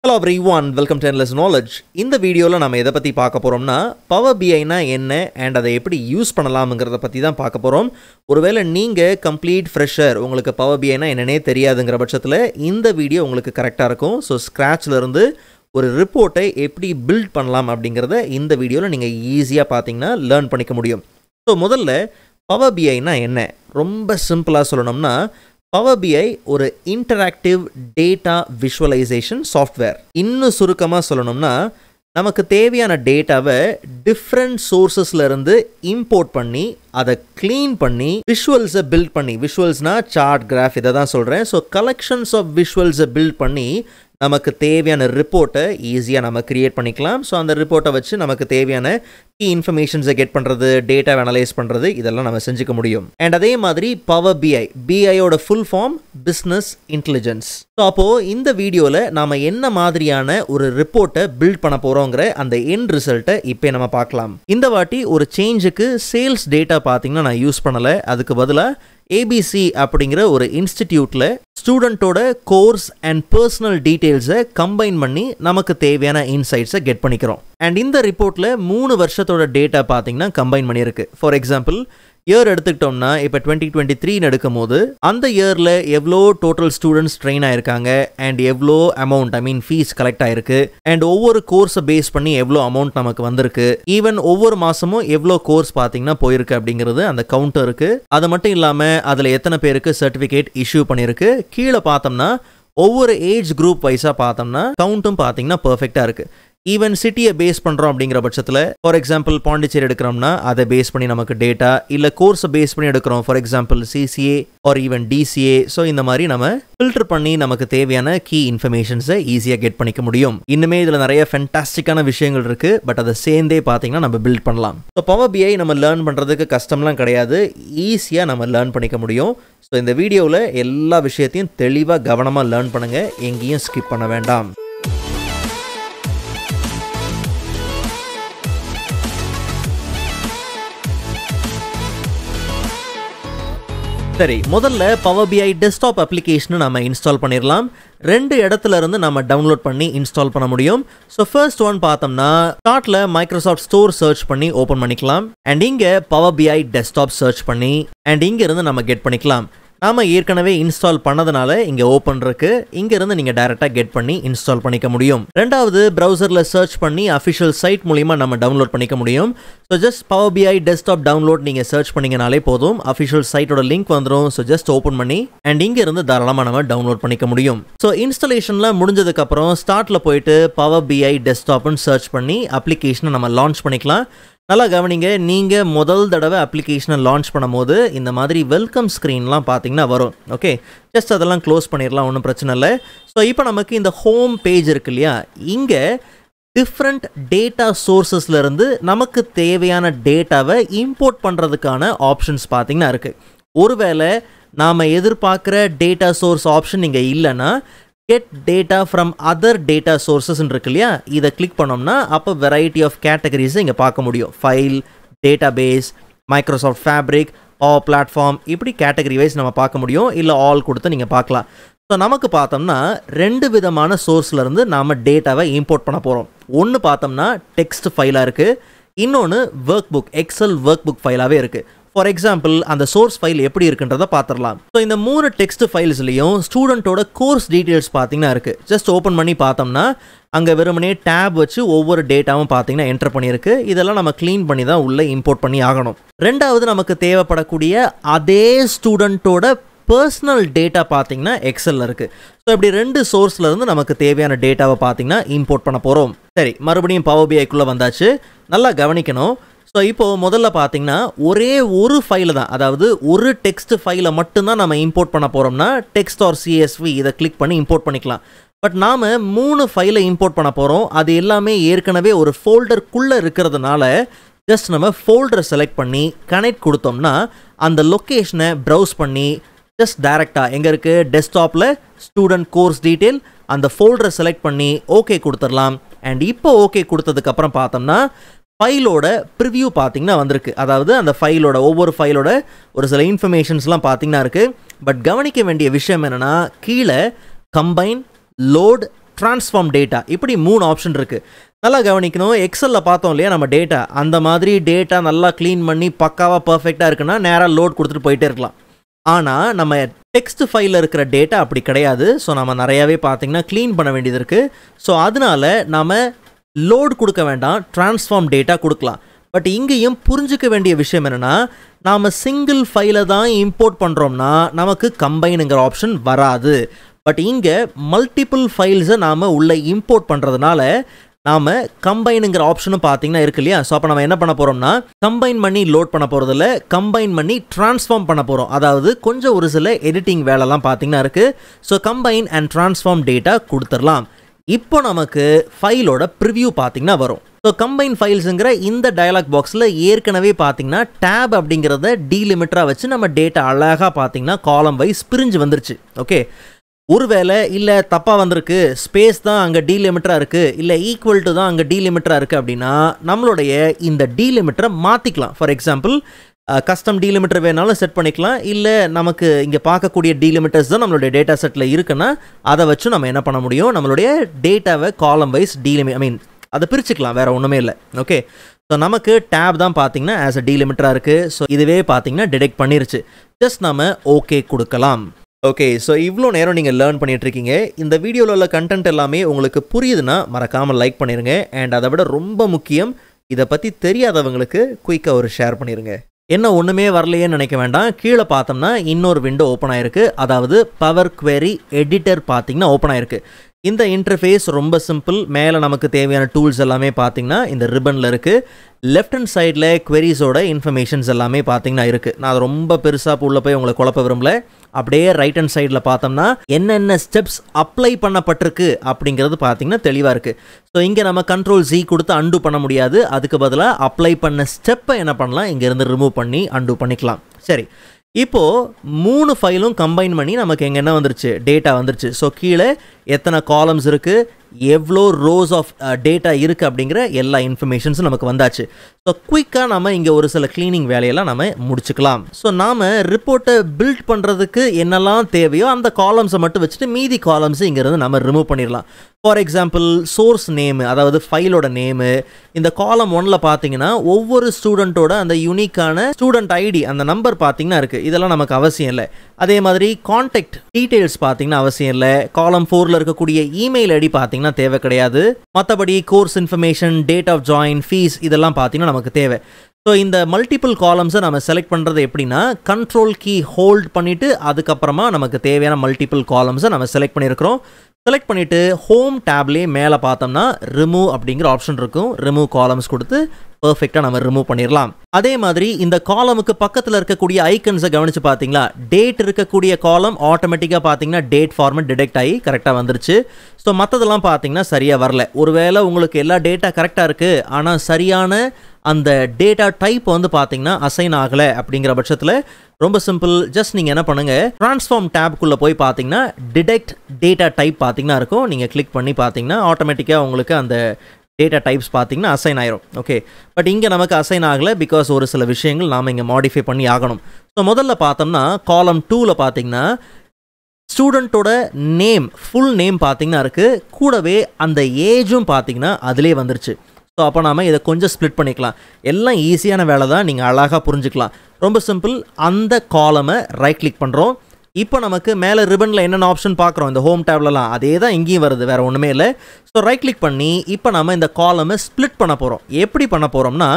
Hello everyone, welcome to Endless Knowledge. இந்த வீடியோல நாம எதை பத்தி பார்க்க போறோம்னா Power BI னா என்ன and அதை எப்படி யூஸ் பண்ணலாம்ங்கறத பத்தி தான் பார்க்க போறோம். ஒருவேளை நீங்க complete fresher உங்களுக்கு Power BI னா என்னன்னே தெரியாதுங்கற பட்சத்துல இந்த வீடியோ உங்களுக்கு கரெக்ட்டா இருக்கும். சோ ஸ்கிராட்ச்ல இருந்து ஒரு ரிப்போர்ட்டை எப்படி பில்ட் பண்ணலாம் அப்படிங்கறத இந்த வீடியோல நீங்க ஈஸியா பாத்தீங்கன்னா லேர்ன் பண்ணிக்க முடியும். சோ முதல்ல Power BI னா என்ன? ரொம்ப சிம்பிளா சொல்லணும்னா Power BI ஒரு interactive data visualization software. இன்னும் சுருக்கமா சொல்லணும்னா நமக்கு தேவையான டேட்டாவை different sourcesல இருந்து import பண்ணி அதை clean பண்ணி visuals build பண்ணி visualsனா chart graph இத தான் சொல்றேன். So collections of visuals build பண்ணி நமக்கு தேவையான ரிப்போர்ட்டை ஈஸியா நம்ம கிரியேட் பண்ணிக்கலாம். சோ அந்த ரிப்போர்ட்டை வச்சு நமக்கு தேவையான key informations கெட் பண்றது, டேட்டா அனலைஸ் பண்றது இதெல்லாம் நம்ம செஞ்சுக்க முடியும். அண்ட் அதே மாதிரி Power BI ஓட full form business intelligence. So அப்போ இந்த வீடியோல நாம என்ன மாதிரியான ஒரு ரிப்போர்ட்டை பில்ட் பண்ண போறோம்ங்கற அந்த எண்ட் ரிசல்ட்டை இப்போ நம்ம பார்க்கலாம். இந்த வாட்டி ஒரு சேஞ்சுக்கு சேல்ஸ் டேட்டா பாத்தீங்கன்னா நான் யூஸ் பண்ணல. அதுக்கு பதிலா ABC அப்படிங்கிற ஒரு இன்ஸ்டிடியூட்ல ஸ்டூடெண்டோட கோர்ஸ் அண்ட் பர்சனல் டீடைல்ஸை கம்பைன் பண்ணி நமக்கு தேவையான இன்சைட்ஸை கெட் பண்ணிக்கிறோம். அண்ட் இந்த ரிப்போர்ட்ல 3 வருஷத்தோட டேட்டா பாத்தீங்கன்னா கம்பைன் பண்ணியிருக்கு. ஃபார் எக்ஸாம்பிள் இயர் எடுத்துக்கிட்டோம்னா இப்போ 2023 எடுக்கும்போது அந்த இயர்ல எவ்வளோ டோட்டல் ஸ்டூடெண்ட்ஸ் ட்ரெயின் ஆயிருக்காங்க அண்ட் எவ்வளோ அமௌண்ட் ஃபீஸ் கலெக்ட் ஆயிருக்கு அண்ட் ஒவ்வொரு கோர்ஸை பேஸ் பண்ணி எவ்வளோ அமௌண்ட் நமக்கு வந்திருக்கு, ஈவன் ஒவ்வொரு மாசமும் எவ்வளோ கோர்ஸ் பார்த்தீங்கன்னா போயிருக்கு அப்படிங்கிறது அந்த கவுண்டர் இருக்கு. அது மட்டும் இல்லாம அதுல எத்தனை பேருக்கு சர்டிபிகேட் இஷ்யூ பண்ணிருக்கு. கீழே பார்த்தோம்னா ஒவ்வொரு ஏஜ் குரூப் வைஸா பார்த்தோம்னா கவுண்ட்டும் பார்த்தீங்கன்னா பர்ஃபெக்டா இருக்கு. ஈவன் சிட்டியை பேஸ் பண்ணுறோம் அப்படிங்கிற பட்சத்தில் ஃபார் எக்ஸாம்பிள் பாண்டிச்சேரி எடுக்கிறோம்னா அதை பேஸ் பண்ணி நமக்கு டேட்டா, இல்லை கோர்ஸை பேஸ் பண்ணி எடுக்கிறோம் for example CCA R even DCA. So இந்த மாதிரி நம்ம ஃபில்டர் பண்ணி நமக்கு தேவையான கீ இன்ஃபர்மேஷன்ஸை ஈஸியாக கெட் பண்ணிக்க முடியும். இன்னுமே இதில் நிறைய ஃபென்டாஸ்டிக்கான விஷயங்கள் இருக்கு. பட் அதை சேர்ந்தே பார்த்தீங்கன்னா நம்ம பில்ட் பண்ணலாம். ஸோ Power BI நம்ம லேர்ன் பண்ணுறதுக்கு கஷ்டம்லாம் கிடையாது, ஈஸியாக நம்ம லேர்ன் பண்ணிக்க முடியும். ஸோ இந்த வீடியோவில் எல்லா விஷயத்தையும் தெளிவாக கவனமாக லேர்ன் பண்ணுங்க, எங்கேயும் ஸ்கிப் பண்ண வேண்டாம். சரி, முதல்ல Power BI டெஸ்க்டாப் அப்ளிகேஷனை நம்ம இன்ஸ்டால் பண்ணிடலாம். 2 இடத்துல இருந்து நம்ம டவுன்லோட் பண்ணி இன்ஸ்டால் பண்ண முடியும். ஸோ ஃபர்ஸ்ட் ஒன் பார்த்தோம்னா ஸ்டார்ட்ல மைக்ரோசாஃப்ட் ஸ்டோர் சர்ச் பண்ணி ஓப்பன் பண்ணிக்கலாம். அண்ட் இங்கே Power BI டெஸ்க்டாப் சர்ச் பண்ணி அண்ட் இங்க இருந்து நம்ம கெட் பண்ணிக்கலாம். நாம ஏற்கனவே இன்ஸ்டால் பண்ணதுனால இங்க ஓப்பன் இருக்கு. இங்க இருந்து நீங்க டைரக்டா கெட் பண்ணி இன்ஸ்டால் பண்ணிக்க முடியும். ரெண்டாவது பிரவுசர்ல சர்ச் பண்ணி அஃபிஷியல் சைட் மூலமா நம்ம டவுன்லோட் பண்ணிக்க முடியும். So just Power BI desktop download நீங்க சர்ச் பண்ணீங்கனாலே போதும், அஃபிஷியல் சைட்டோட லிங்க் வந்துடும். ஸோ ஜஸ்ட் ஓப்பன் பண்ணி அண்ட் இங்க இருந்து தாராளமா நம்ம டவுன்லோட் பண்ணிக்க முடியும். ஸோ இன்ஸ்டாலேஷன்லாம் முடிஞ்சதுக்கு அப்புறம் ஸ்டார்ட்ல போயிட்டு Power BI டெஸ்க்டாப்னு சர்ச் பண்ணி அப்ளிகேஷனை நம்ம லான்ச் பண்ணிக்கலாம். நல்லா கவனிங்க, நீங்கள் முதல் தடவை அப்ளிகேஷனை லான்ச் பண்ணும்போது இந்த மாதிரி வெல்கம் ஸ்க்ரீன்லாம் பார்த்தீங்கன்னா வரும். ஓகே, ஜஸ்ட் அதெல்லாம் க்ளோஸ் பண்ணிடலாம், ஒன்றும் பிரச்சனை இல்லை. ஸோ இப்போ நமக்கு இந்த ஹோம் பேஜ் இருக்கு இல்லையா, இங்கே டிஃப்ரெண்ட் டேட்டா சோர்சஸ்லேருந்து நமக்கு தேவையான டேட்டாவை இம்போர்ட் பண்ணுறதுக்கான ஆப்ஷன்ஸ் பார்த்தீங்கன்னா இருக்குது. ஒருவேளை நாம் எதிர்பார்க்குற டேட்டா சோர்ஸ் ஆப்ஷன் இங்கே இல்லைன்னா get data from other data sources இருக்கு இல்லையா, இதை கிளிக் பண்ணோம்னா அப்போ வெரைட்டி ஆஃப் கேட்டகரிஸை இங்கே பார்க்க முடியும். File, database, Microsoft fabric, power platform, இப்படி கேட்டகரி வைஸ் நம்ம பார்க்க முடியும். இல்லை ஆல் கொடுத்து நீங்கள் பார்க்கலாம். ஸோ நமக்கு பார்த்தோம்னா 2 விதமான சோர்ஸ்லேருந்து நாம் டேட்டாவை இம்போர்ட் பண்ண போகிறோம். ஒன்று பார்த்தோம்னா டெக்ஸ்ட் ஃபைலாக இருக்குது, இன்னொன்று workbook, Excel workbook ஃபைலாகவே இருக்குது. ஃபார் எக்ஸாம்பிள் அந்த சோர்ஸ் ஃபைல் எப்படி இருக்குன்றதை பார்த்துடலாம். ஸோ இந்த 3 டெக்ஸ்ட் ஃபைல்ஸ்லையும் ஸ்டூடெண்ட்டோட கோர்ஸ் டீட்டெயில்ஸ் பார்த்தீங்கன்னா இருக்குது. ஜஸ்ட் ஓப்பன் பண்ணி பார்த்தோம்னா அங்கே வெறுமனே டேப் வச்சு ஒவ்வொரு டேட்டாவும் பார்த்தீங்கன்னா என்டர் பண்ணியிருக்கு. இதெல்லாம் நம்ம க்ளீன் பண்ணி தான் உள்ளே இம்போர்ட் பண்ணி ஆகணும். ரெண்டாவது நமக்கு தேவைப்படக்கூடிய அதே ஸ்டூடெண்ட்டோட பர்சனல் டேட்டா பார்த்தீங்கன்னா எக்ஸலில் இருக்குது. ஸோ இப்படி 2 சோர்ஸ்லேருந்து நமக்கு தேவையான டேட்டாவை பார்த்தீங்கன்னா இம்போர்ட் பண்ண போகிறோம். சரி, மறுபடியும் Power BIக்குள்ளே வந்தாச்சு. நல்லா கவனிக்கணும். ஸோ இப்போ முதல்ல பார்த்தீங்கன்னா ஒரே ஒரு ஃபைலை தான், அதாவது ஒரு டெக்ஸ்ட் ஃபைலை மட்டும்தான் நம்ம இம்போர்ட் பண்ண போகிறோம்னா டெக்ஸ்ட் ஆர் CSV இதை கிளிக் பண்ணி இம்போர்ட் பண்ணிக்கலாம். பட் நாம் 3 ஃபைலை இம்போர்ட் பண்ண போகிறோம். அது எல்லாமே ஏற்கனவே ஒரு ஃபோல்டருக்குள்ளே இருக்கிறதுனால ஜஸ்ட் நம்ம ஃபோல்டரை செலக்ட் பண்ணி கனெக்ட் கொடுத்தோம்னா அந்த லொக்கேஷனை ப்ரௌஸ் பண்ணி ஜஸ்ட் டைரெக்டாக எங்கே இருக்குது டெஸ்க்டாப்பில் ஸ்டூடெண்ட் கோர்ஸ் டீட்டெயில் அந்த ஃபோல்டரை செலக்ட் பண்ணி ஓகே கொடுத்துடலாம். அண்ட் இப்போ ஓகே கொடுத்ததுக்கப்புறம் பார்த்தோம்னா ஃபைலோட ப்ரிவ்யூ பார்த்தீங்கன்னா வந்திருக்கு. அதாவது அந்த ஃபைலோட ஒவ்வொரு ஃபைலோட ஒரு சில இன்ஃபர்மேஷன்ஸ்லாம் பார்த்தீங்கன்னா இருக்குது. பட் கவனிக்க வேண்டிய விஷயம் என்னென்னா கீழே கம்பைன், லோட் ட்ரான்ஸ்ஃபார்ம் டேட்டா, இப்படி 3 ஆப்ஷன் இருக்குது. நல்லா கவனிக்கணும். எக்ஸலில் பார்த்தோம் இல்லையா நம்ம டேட்டா, அந்த மாதிரி டேட்டா நல்லா க்ளீன் பண்ணி பக்காவாக பர்ஃபெக்டாக இருக்குன்னா நேராக லோட் கொடுத்துட்டு போயிட்டே இருக்கலாம். ஆனால் நம்ம டெக்ஸ்ட் ஃபைலில் இருக்கிற டேட்டா அப்படி கிடையாது. ஸோ நம்ம நிறையாவே பார்த்திங்கன்னா க்ளீன் பண்ண வேண்டியது இருக்குது. ஸோ அதனால நம்ம லோட் கொடுக்க வேண்டாம், ட்ரான்ஸ்ஃபார்ம் டேட்டா கொடுக்கலாம். பட் இங்கேயும் புரிஞ்சிக்க வேண்டிய விஷயம் என்னென்னா, நாம் சிங்கிள் ஃபைலை தான் இம்போர்ட் பண்ணுறோம்னா நமக்கு கம்பைனுங்கிற ஆப்ஷன் வராது. பட் இங்கே மல்டிபிள் ஃபைல்ஸை நாம் உள்ளே இம்போர்ட் பண்ணுறதுனால நாம் கம்பைனுங்கிற ஆப்ஷனும் பார்த்தீங்கன்னா இருக்கு இல்லையா. ஸோ அப்போ நம்ம என்ன பண்ண போகிறோம்னா, கம்பைன் பண்ணி லோட் பண்ண போகிறதில்ல, கம்பைன் பண்ணி ட்ரான்ஸ்ஃபார்ம் பண்ண போகிறோம். அதாவது கொஞ்சம் ஒரு சில எடிட்டிங் வேலைலாம் பார்த்தீங்கன்னா இருக்குது. So combine and transform data கொடுத்துடலாம். இப்போ நமக்கு ஃபைலோட ப்ரிவ்யூ பார்த்தீங்கன்னா வரும். ஸோ கம்பைன் ஃபைல்ஸுங்கிற இந்த டயலாக் பாக்ஸில் ஏற்கனவே பார்த்தீங்கன்னா டேப் அப்படிங்கிறத டீலிமிட்டராக வச்சு நம்ம டேட்டா அழகாக பார்த்தீங்கன்னா காலம் வைஸ் பிரிஞ்சு வந்துருச்சு. ஓகே, ஒருவேளை இல்லை தப்பாக வந்திருக்கு, ஸ்பேஸ் தான் அங்கே டீலிமிட்டராக இருக்குது, இல்லை ஈக்குவல் டு தான் அங்கே டீலிமிட்டராக இருக்குது அப்படின்னா நம்மளுடைய இந்த டீலிமிட்டரை மாற்றிக்கலாம். ஃபார் எக்ஸாம்பிள் கஸ்டம் டீலிமிட்டர் வேணாலும் செட் பண்ணிக்கலாம். இல்லை நமக்கு இங்கே பார்க்கக்கூடிய டீலிமிட்டர்ஸ் தான் நம்மளுடைய டேட்டா செட்டில் இருக்குன்னா அதை வச்சு நம்ம என்ன பண்ண முடியும், நம்மளுடைய டேட்டாவை காலம் வைஸ் அதை பிரிச்சுக்கலாம், வேறு ஒன்றுமே இல்லை. ஓகே, ஸோ நமக்கு டேப் தான் பார்த்தீங்கன்னா ஆஸ் அ டீலிமிட்டராக இருக்குது. ஸோ இதுவே பார்த்தீங்கன்னா டிடெக்ட் பண்ணிருச்சு. ஜஸ்ட் நம்ம ஓகே கொடுக்கலாம். ஓகே, ஸோ இவ்வளோ நேரம் நீங்கள் லேர்ன் பண்ணிகிட்ருக்கீங்க. இந்த வீடியோவில் உள்ள கண்டென்ட் எல்லாமே உங்களுக்கு புரியுதுன்னா மறக்காமல் லைக் பண்ணிடுங்க. அண்ட் அதை விட ரொம்ப முக்கியம், இதை பற்றி தெரியாதவங்களுக்கு குயிக்காக ஒரு ஷேர் பண்ணிடுங்க. என்ன ஒன்றுமே வரலையேன்னு நினைக்க வேண்டாம். கீழே பார்த்தோம்னா இன்னொரு விண்டோ ஓப்பன் ஆயிருக்கு. அதாவது பவர் குவெரி எடிட்டர் பார்த்தீங்கன்னா ஓப்பன் ஆயிருக்கு. இந்த இன்டர்ஃபேஸ் ரொம்ப சிம்பிள். மேலே நமக்கு தேவையான டூல்ஸ் எல்லாமே பார்த்தீங்கன்னா இந்த ரிப்பனில் இருக்குது. லெஃப்ட் ஹேண்ட் சைடில் குவெரிஸோட இன்ஃபர்மேஷன்ஸ் எல்லாமே பார்த்தீங்கன்னா இருக்குது. நான் அதை ரொம்ப பெருசாக உள்ள போய் உங்களை குழப்ப விரும்பல. அப்படியே ரைட் ஹேண்ட் சைடில் பார்த்தோம்னா என்னென்ன ஸ்டெப்ஸ் அப்ளை பண்ணப்பட்டிருக்கு அப்படிங்கிறது பார்த்தீங்கன்னா தெளிவாக இருக்குது. ஸோ இங்கே நம்ம கண்ட்ரோல் Z கொடுத்து அண்டு பண்ண முடியாது. அதுக்கு பதிலாக அப்ளை பண்ண ஸ்டெப்பை என்ன பண்ணலாம், இங்கேருந்து ரிமூவ் பண்ணி அண்டு பண்ணிக்கலாம். சரி, இப்போது 3 ஃபைலும் கம்பைன் பண்ணி நமக்கு எங்கே என்ன வந்துருச்சு, டேட்டா வந்துருச்சு. ஸோ கீழே எத்தனை காலம்ஸ் இருக்குது, எவ்வளோ ரோஸ் ஆஃப் டேட்டா இருக்குது அப்படிங்கிற எல்லா இன்ஃபர்மேஷன்ஸும் நமக்கு வந்தாச்சு. ஸோ குயிக்காக நம்ம இங்கே ஒரு சில க்ளீனிங் வேலையெல்லாம் நம்ம முடிச்சுக்கலாம். ஸோ நாம் ரிப்போர்ட்டை பில்ட் பண்ணுறதுக்கு என்னெல்லாம் தேவையோ அந்த காலம்ஸை மட்டும் வச்சுட்டு மீதி காலம்ஸை இங்கேருந்து நம்ம ரிமூவ் பண்ணிடலாம். ஃபார் எக்ஸாம்பிள் சோர்ஸ் நேமு, அதாவது ஃபைலோட நேமு. இந்த காலம் 1ல் பார்த்தீங்கன்னா ஒவ்வொரு ஸ்டூடெண்ட்டோட அந்த யூனிக்கான ஸ்டூடெண்ட் ஐடி, அந்த நம்பர் பார்த்தீங்கன்னா இருக்குது. இதெல்லாம் நமக்கு அவசியம் இல்லை. அதே மாதிரி கான்டாக்ட் டீட்டெயில்ஸ் பார்த்தீங்கன்னா அவசியம் இல்லை. காலம் 4ல் இருக்கக்கூடிய இமெயில் ஐடி பார்த்தீங்கன்னா தேவை கிடையாது. மற்றபடி course information, date of join, fees இதெல்லாம் பார்த்தீங்கன்னா நமக்கு தேவை. ஸோ இந்த மல்டிபிள் காலம்ஸை நம்ம செலக்ட் பண்ணுறது எப்படின்னா, கண்ட்ரோல் கீ ஹோல்ட் பண்ணிவிட்டு அதுக்கப்புறமா நமக்கு தேவையான மல்டிபிள் காலம்ஸை நம்ம செலக்ட் பண்ணியிருக்கிறோம். செலக்ட் பண்ணிவிட்டு ஹோம் டேப்லேயே மேலே பார்த்தோம்னா ரிமூவ் அப்படிங்கிற ஆப்ஷன் இருக்கும். ரிமூவ் காலம்ஸ் கொடுத்து பர்ஃபெக்டாக நம்ம ரிமூவ் பண்ணிடலாம். அதே மாதிரி இந்த காலமுக்கு பக்கத்தில் இருக்கக்கூடிய ஐக்கன்ஸை கவனித்து பார்த்தீங்களா, டேட் இருக்கக்கூடிய காலம் ஆட்டோமேட்டிக்காக பார்த்தீங்கன்னா டேட் ஃபார்மேட் டிடெக்ட் ஆகி கரெக்டாக வந்துருச்சு. ஸோ மற்றதெல்லாம் பார்த்தீங்கன்னா சரியாக வரல. ஒருவேளை உங்களுக்கு எல்லா டேட்டா கரெக்டாக இருக்குது, ஆனால் சரியான அந்த டேட்டா டைப் வந்து பார்த்தீங்கன்னா அசைன் ஆகலை அப்படிங்கிற பட்சத்தில் ரொம்ப சிம்பிள். ஜஸ்ட் நீங்கள் என்ன பண்ணுங்கள், ட்ரான்ஸ்ஃபார்ம் டேப்குள்ளே போய் பார்த்தீங்கன்னா டிடெக்ட் டேட்டா டைப் பார்த்தீங்கன்னா இருக்கும். நீங்கள் கிளிக் பண்ணி பார்த்தீங்கன்னா ஆட்டோமேட்டிக்காக உங்களுக்கு அந்த டேட்டா டைப்ஸ் பார்த்தீங்கன்னா அசைன் ஆயிரும். ஓகே, பட் இங்கே நமக்கு அசைன் ஆகலை. பிகாஸ் ஒரு சில விஷயங்கள் நாம் இங்கே மாடிஃபை பண்ணி ஆகணும். ஸோ முதல்ல பார்த்தோம்னா காலம் 2ல் பார்த்தீங்கன்னா ஸ்டூடெண்ட்டோட நேம், ஃபுல் நேம் பார்த்தீங்கன்னா இருக்குது. கூடவே அந்த ஏஜும் பார்த்தீங்கன்னா அதிலே வந்துருச்சு. ஸோ அப்போ நாம் இதை கொஞ்சம் ஸ்ப்ளிட் பண்ணிக்கலாம். எல்லாம் ஈஸியான வேலை தான், நீங்கள் அழகாக புரிஞ்சுக்கலாம். ரொம்ப சிம்பிள். அந்த காலமை ரைட் கிளிக் பண்ணுறோம். இப்போ நமக்கு மேலே ரிப்பனில் என்னென்ன ஆப்ஷன் பார்க்குறோம், இந்த ஹோம் டேப்லலாம் அதே தான் இங்கேயும் வருது, வேறு ஒன்றுமே இல்லை. ஸோ ரைட் கிளிக் பண்ணி இப்போ நம்ம இந்த காலமை ஸ்ப்ளிட் பண்ண போகிறோம். எப்படி பண்ண போகிறோம்னா,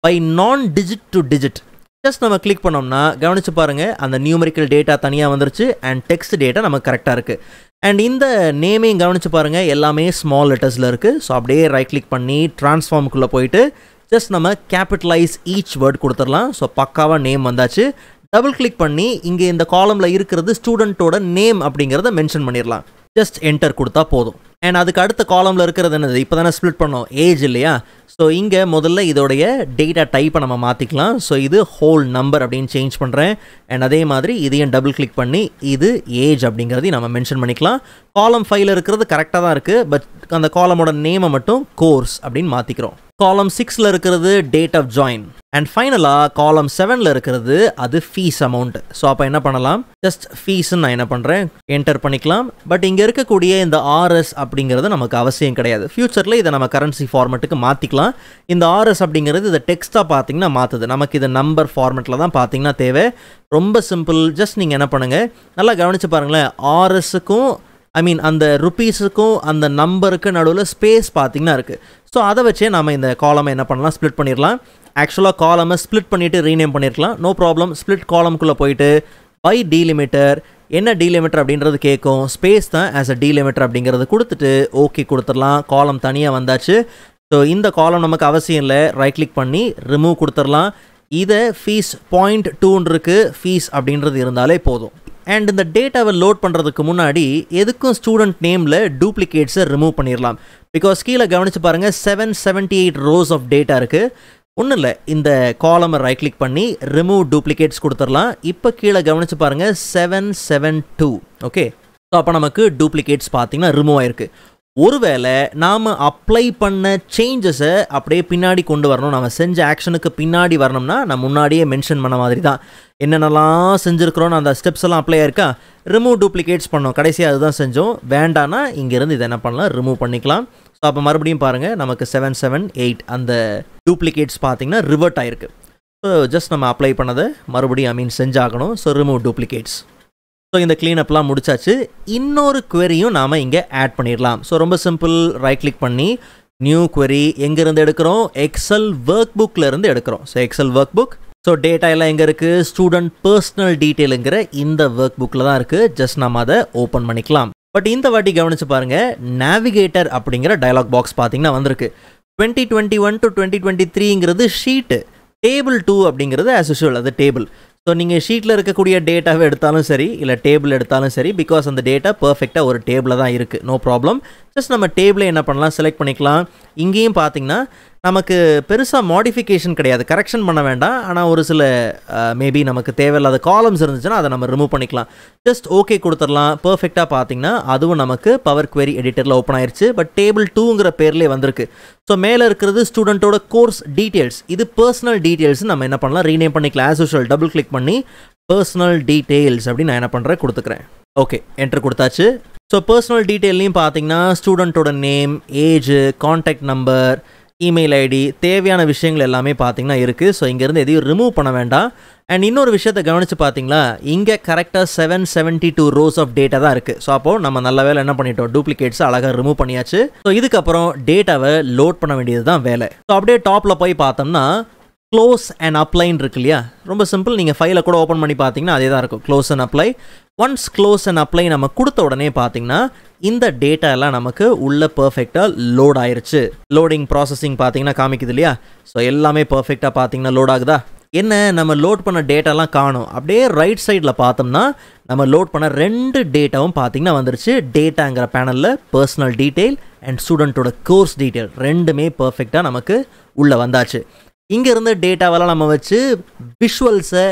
பை நான் டிஜிட் டு டிஜிட். ஜஸ்ட் நம்ம கிளிக் பண்ணோம்னா கவனிச்சு பாருங்கள், அந்த நியூமரிக்கல் டேட்டா தனியாக வந்துருச்சு அண்ட் டெக்ஸ்ட் டேட்டா நமக்கு கரெக்டாக இருக்குது. அண்ட் இந்த நேமையும் கவனிச்சு பாருங்கள், எல்லாமே ஸ்மால் லெட்டர்ஸில் இருக்குது. ஸோ அப்படியே ரைட் கிளிக் பண்ணி ட்ரான்ஸ்ஃபார்முக்குள்ளே போயிட்டு ஜஸ்ட் நம்ம கேபிட்டலைஸ் ஈச் வேர்ட் கொடுத்துடலாம். ஸோ பக்காவாக நேம் வந்தாச்சு. டபுள் கிளிக் பண்ணி இங்கே இந்த காலமில் இருக்கிறது ஸ்டூடெண்ட்டோட நேம் அப்படிங்கிறத மென்ஷன் பண்ணிடலாம். ஜஸ்ட் என்டர் கொடுத்தா போதும். அண்ட் அதுக்கு அடுத்த காலமில் இருக்கிறது என்னது, இப்போ தானே ஸ்ப்ளிட் பண்ணோம், ஏஜ் இல்லையா. ஸோ இங்கே முதல்ல இதோடைய டேட்டா டைப்பை நம்ம மாற்றிக்கலாம். ஸோ இது ஹோல் நம்பர் அப்படின்னு சேஞ்ச் பண்ணுறேன். அண்ட் அதே மாதிரி இதையும் டபுள் கிளிக் பண்ணி இது ஏஜ் அப்படிங்கிறதையும் நம்ம மென்ஷன் பண்ணிக்கலாம். காலம் 5ல் இருக்கிறது கரெக்டாக தான் இருக்குது. பட் அந்த காலமோட நேமை மட்டும் கோர்ஸ் அப்படின்னு மாற்றிக்கிறோம். காலம் 6ல் இருக்கிறது டேட் ஆஃப் ஜாயின். அண்ட் ஃபைனலாக காலம் 7ல் இருக்கிறது அது ஃபீஸ் அமௌண்ட். ஸோ அப்போ என்ன பண்ணலாம், ஜஸ்ட் ஃபீஸ்ன்னு நான் என்ன பண்ணுறேன் என்டர் பண்ணிக்கலாம். பட் இங்கே இருக்கக்கூடிய இந்த ஆர்எஸ் அப்படிங்கிறது நமக்கு அவசியம் கிடையாது. ஃபியூச்சரில் இதை நம்ம கரன்சி ஃபார்மெட்டுக்கு மாற்றிக்கலாம். இந்த ஆர்எஸ் அப்படிங்கிறது இதை டெக்ஸ்ட்டாக பார்த்தீங்கன்னா மாற்றுது. நமக்கு இது நம்பர் ஃபார்மெட்டில் தான் பார்த்தீங்கன்னா தேவை. ரொம்ப சிம்பிள். ஜஸ்ட் நீங்கள் என்ன பண்ணுங்கள், நல்லா கவனித்து பாருங்களேன். ஆர்எஸுக்கும் அந்த ருப்பீஸுக்கும் அந்த நம்பருக்கு நடுவில் ஸ்பேஸ் பார்த்தீங்கன்னா இருக்குது. ஸோ அதை வச்சே நம்ம இந்த காலமை என்ன பண்ணலாம், ஸ்ப்ளிட் பண்ணிடலாம். ஆக்சுவலாக காலமை ஸ்ப்ளிட் பண்ணிவிட்டு ரீநேம் பண்ணியிருக்கலாம், நோ ப்ராப்ளம். ஸ்ப்ளிட் காலம்குள்ளே போயிட்டு பை டீலிமிட்டர், என்ன டீலிமிட்டர் அப்படின்றது கேட்கும், ஸ்பேஸ் தான் ஆஸ் அ டீலிமிட்டர் அப்படிங்கிறது கொடுத்துட்டு ஓகே கொடுத்துடலாம். காலம் தனியாக வந்தாச்சு. ஸோ இந்த காலம் நமக்கு அவசியம் இல்லை, ரைட் கிளிக் பண்ணி ரிமூவ் கொடுத்துடலாம். இதை ஃபீஸ் 0.2 இருக்குது, ஃபீஸ் அப்படின்றது இருந்தாலே போதும். அண்ட் இந்த டேட்டாவை லோட் பண்ணுறதுக்கு முன்னாடி எதுக்கும் ஸ்டூடெண்ட் நேமில் டூப்ளிகேட்ஸை ரிமூவ் பண்ணிடலாம். பிகாஸ் கீழே கவனித்து பாருங்கள் 778 ரோஸ் ஆஃப் டேட்டா இருக்குது. ஒன்றும் இல்லை, இந்த காலமை ரைட் கிளிக் பண்ணி ரிமூவ் டூப்ளிகேட்ஸ் கொடுத்துடலாம். இப்போ கீழே கவனித்து பாருங்கள் 772. ஓகே, ஸோ அப்போ நமக்கு டூப்ளிகேட்ஸ் பார்த்தீங்கன்னா ரிமூவ் ஆயிருக்கு. ஒருவேளை நாம் அப்ளை பண்ண சேஞ்சஸை அப்படியே பின்னாடி கொண்டு வரணும், நம்ம செஞ்ச ஆக்ஷனுக்கு பின்னாடி வரணும்னா நான் முன்னாடியே மென்ஷன் பண்ண மாதிரி தான் என்னென்னலாம் செஞ்சுருக்கிறோன்னு அந்த ஸ்டெப்ஸ் எல்லாம் அப்ளை ஆயிருக்கா. ரிமூவ் டூப்ளிகேட்ஸ் பண்ணோம், கடைசியாக அதுதான் செஞ்சோம். வேண்டானா இங்கேருந்து இதை என்ன பண்ணலாம், ரிமூவ் பண்ணிக்கலாம். ஸோ அப்போ மறுபடியும் பாருங்கள் நமக்கு 778 அந்த டூப்ளிகேட்ஸ் பார்த்தீங்கன்னா ரிவர்ட் ஆயிருக்கு. ஸோ ஜஸ்ட் நம்ம அப்ளை பண்ணதை மறுபடியும் செஞ்சாகணும். So remove duplicates. ஸோ இந்த க்ளீனப்லாம் முடிச்சாச்சு. இன்னொரு குவரியும் நாம் இங்கே ஆட் பண்ணிடலாம். ஸோ ரொம்ப சிம்பிள், ரைட் கிளிக் பண்ணி நியூ குவரி. எங்கேருந்து எடுக்கிறோம், எக்ஸல் ஒர்க் புக்கில் இருந்து எடுக்கிறோம். So Excel workbook. So data எல்லாம் எங்கே இருக்குது, ஸ்டூடெண்ட் பர்சனல் டீட்டெயிலுங்கிற இந்த ஒர்க் புக்கில் தான் இருக்குது. ஜஸ்ட் நம்ம அதை ஓப்பன் பண்ணிக்கலாம். பட் இந்த வாட்டி கவனித்து பாருங்கள், நேவிகேட்டர் அப்படிங்கிற டயலாக் பாக்ஸ் பார்த்தீங்கன்னா வந்திருக்கு. 2021 to 2023ங்கிறது ஷீட்டு, டேபிள் 2 அப்படிங்கிறது ஆஸ் யூஷுவல் அது டேபிள். ஸோ நீங்கள் ஷீட்டில் இருக்கக்கூடிய டேட்டாவை எடுத்தாலும் சரி, இல்லை டேபிள் எடுத்தாலும் சரி, பிகாஸ் அந்த டேட்டா பர்ஃபெக்டாக ஒரு டேபிளில் தான் இருக்குது, நோ ப்ராப்ளம். ஜஸ்ட் நம்ம டேபிளை என்ன பண்ணலாம், செலக்ட் பண்ணிக்கலாம். இங்கேயும் பார்த்தீங்கன்னா நமக்கு பெருசாக மாடிஃபிகேஷன் கிடையாது, கரெக்ஷன் பண்ண வேண்டாம். ஆனால் ஒரு சில மேபி நமக்கு தேவையில்லாத காலம்ஸ் இருந்துச்சுன்னா அதை நம்ம ரிமூவ் பண்ணிக்கலாம். ஜஸ்ட் ஓகே கொடுத்துடலாம். பர்ஃபெக்டாக பார்த்தீங்கன்னா அதுவும் நமக்கு பவர் குவெரி எடிட்டரில் ஓப்பன் ஆயிடுச்சு. பட் டேபிள் 2ங்கிற பேர்லேயே வந்திருக்கு. ஸோ மேலே இருக்கிறது ஸ்டூடெண்ட்டோட கோர்ஸ் டீட்டெயில்ஸ், இது பர்சனல் டீட்டெயில்ஸ். நம்ம என்ன பண்ணலாம், ரீநேம் பண்ணிக்கலாம். ஆஸ் யூஷுவல் டபுள் கிளிக் பண்ணி பர்சனல் டீட்டெயில்ஸ் அப்படின்னு நான் என்ன பண்ணுறேன் கொடுத்துக்கிறேன். ஓகே, என்ட்ரு கொடுத்தாச்சு. ஸோ பர்சனல் டீட்டெயில்லையும் பார்த்தீங்கன்னா ஸ்டூடெண்ட்டோட name, age, contact number, email ID, தேவையான விஷயங்கள் எல்லாமே பார்த்தீங்கன்னா இருக்குது. ஸோ இங்கேருந்து எதையும் ரிமூவ் பண்ண வேண்டாம். அண்ட் இன்னொரு விஷயத்தை கவனித்து பார்த்தீங்களா, இங்கே கரெக்டாக 772 ரோஸ் ஆஃப் டேட்டா தான் இருக்குது. ஸோ அப்போது நம்ம நல்ல வேலை என்ன பண்ணிட்டோம், டூப்ளிகேட்ஸ் அழகாக ரிமூவ் பண்ணியாச்சு. ஸோ இதுக்கப்புறம் டேட்டாவை லோட் பண்ண வேண்டியது தான் வேலை. ஸோ அப்படியே டாப்பில் போய் பார்த்தோம்னா க்ளோஸ் அண்ட் அப்ளைன் இருக்கு இல்லையா, ரொம்ப சிம்பிள். நீங்கள் ஃபைலை கூட ஓப்பன் பண்ணி பார்த்தீங்கன்னா அதே தான் இருக்கும், close and apply. Once close and apply நம்ம கொடுத்த உடனே பார்த்தீங்கன்னா இந்த டேட்டா எல்லாம் நமக்கு உள்ள பர்ஃபெக்டாக லோட் ஆயிருச்சு. லோடிங் ப்ராசஸிங் பார்த்தீங்கன்னா காமிக்குது இல்லையா. ஸோ எல்லாமே பர்ஃபெக்டாக பார்த்தீங்கன்னா லோட் ஆகுதா. என்ன நம்ம லோட் பண்ண டேட்டாலாம் காணும். அப்படியே ரைட் சைடில் பார்த்தோம்னா நம்ம லோட் பண்ண 2 டேட்டாவும் பார்த்தீங்கன்னா வந்துருச்சு. டேட்டாங்கிற பேனலில் பர்சனல் டீட்டெயில் அண்ட் ஸ்டூடெண்ட்டோட கோர்ஸ் டீட்டெயில் ரெண்டுமே பர்ஃபெக்டாக நமக்கு உள்ளே வந்தாச்சு. இங்கேருந்து டேட்டாவெல்லாம் நம்ம வச்சு விஷுவல்ஸை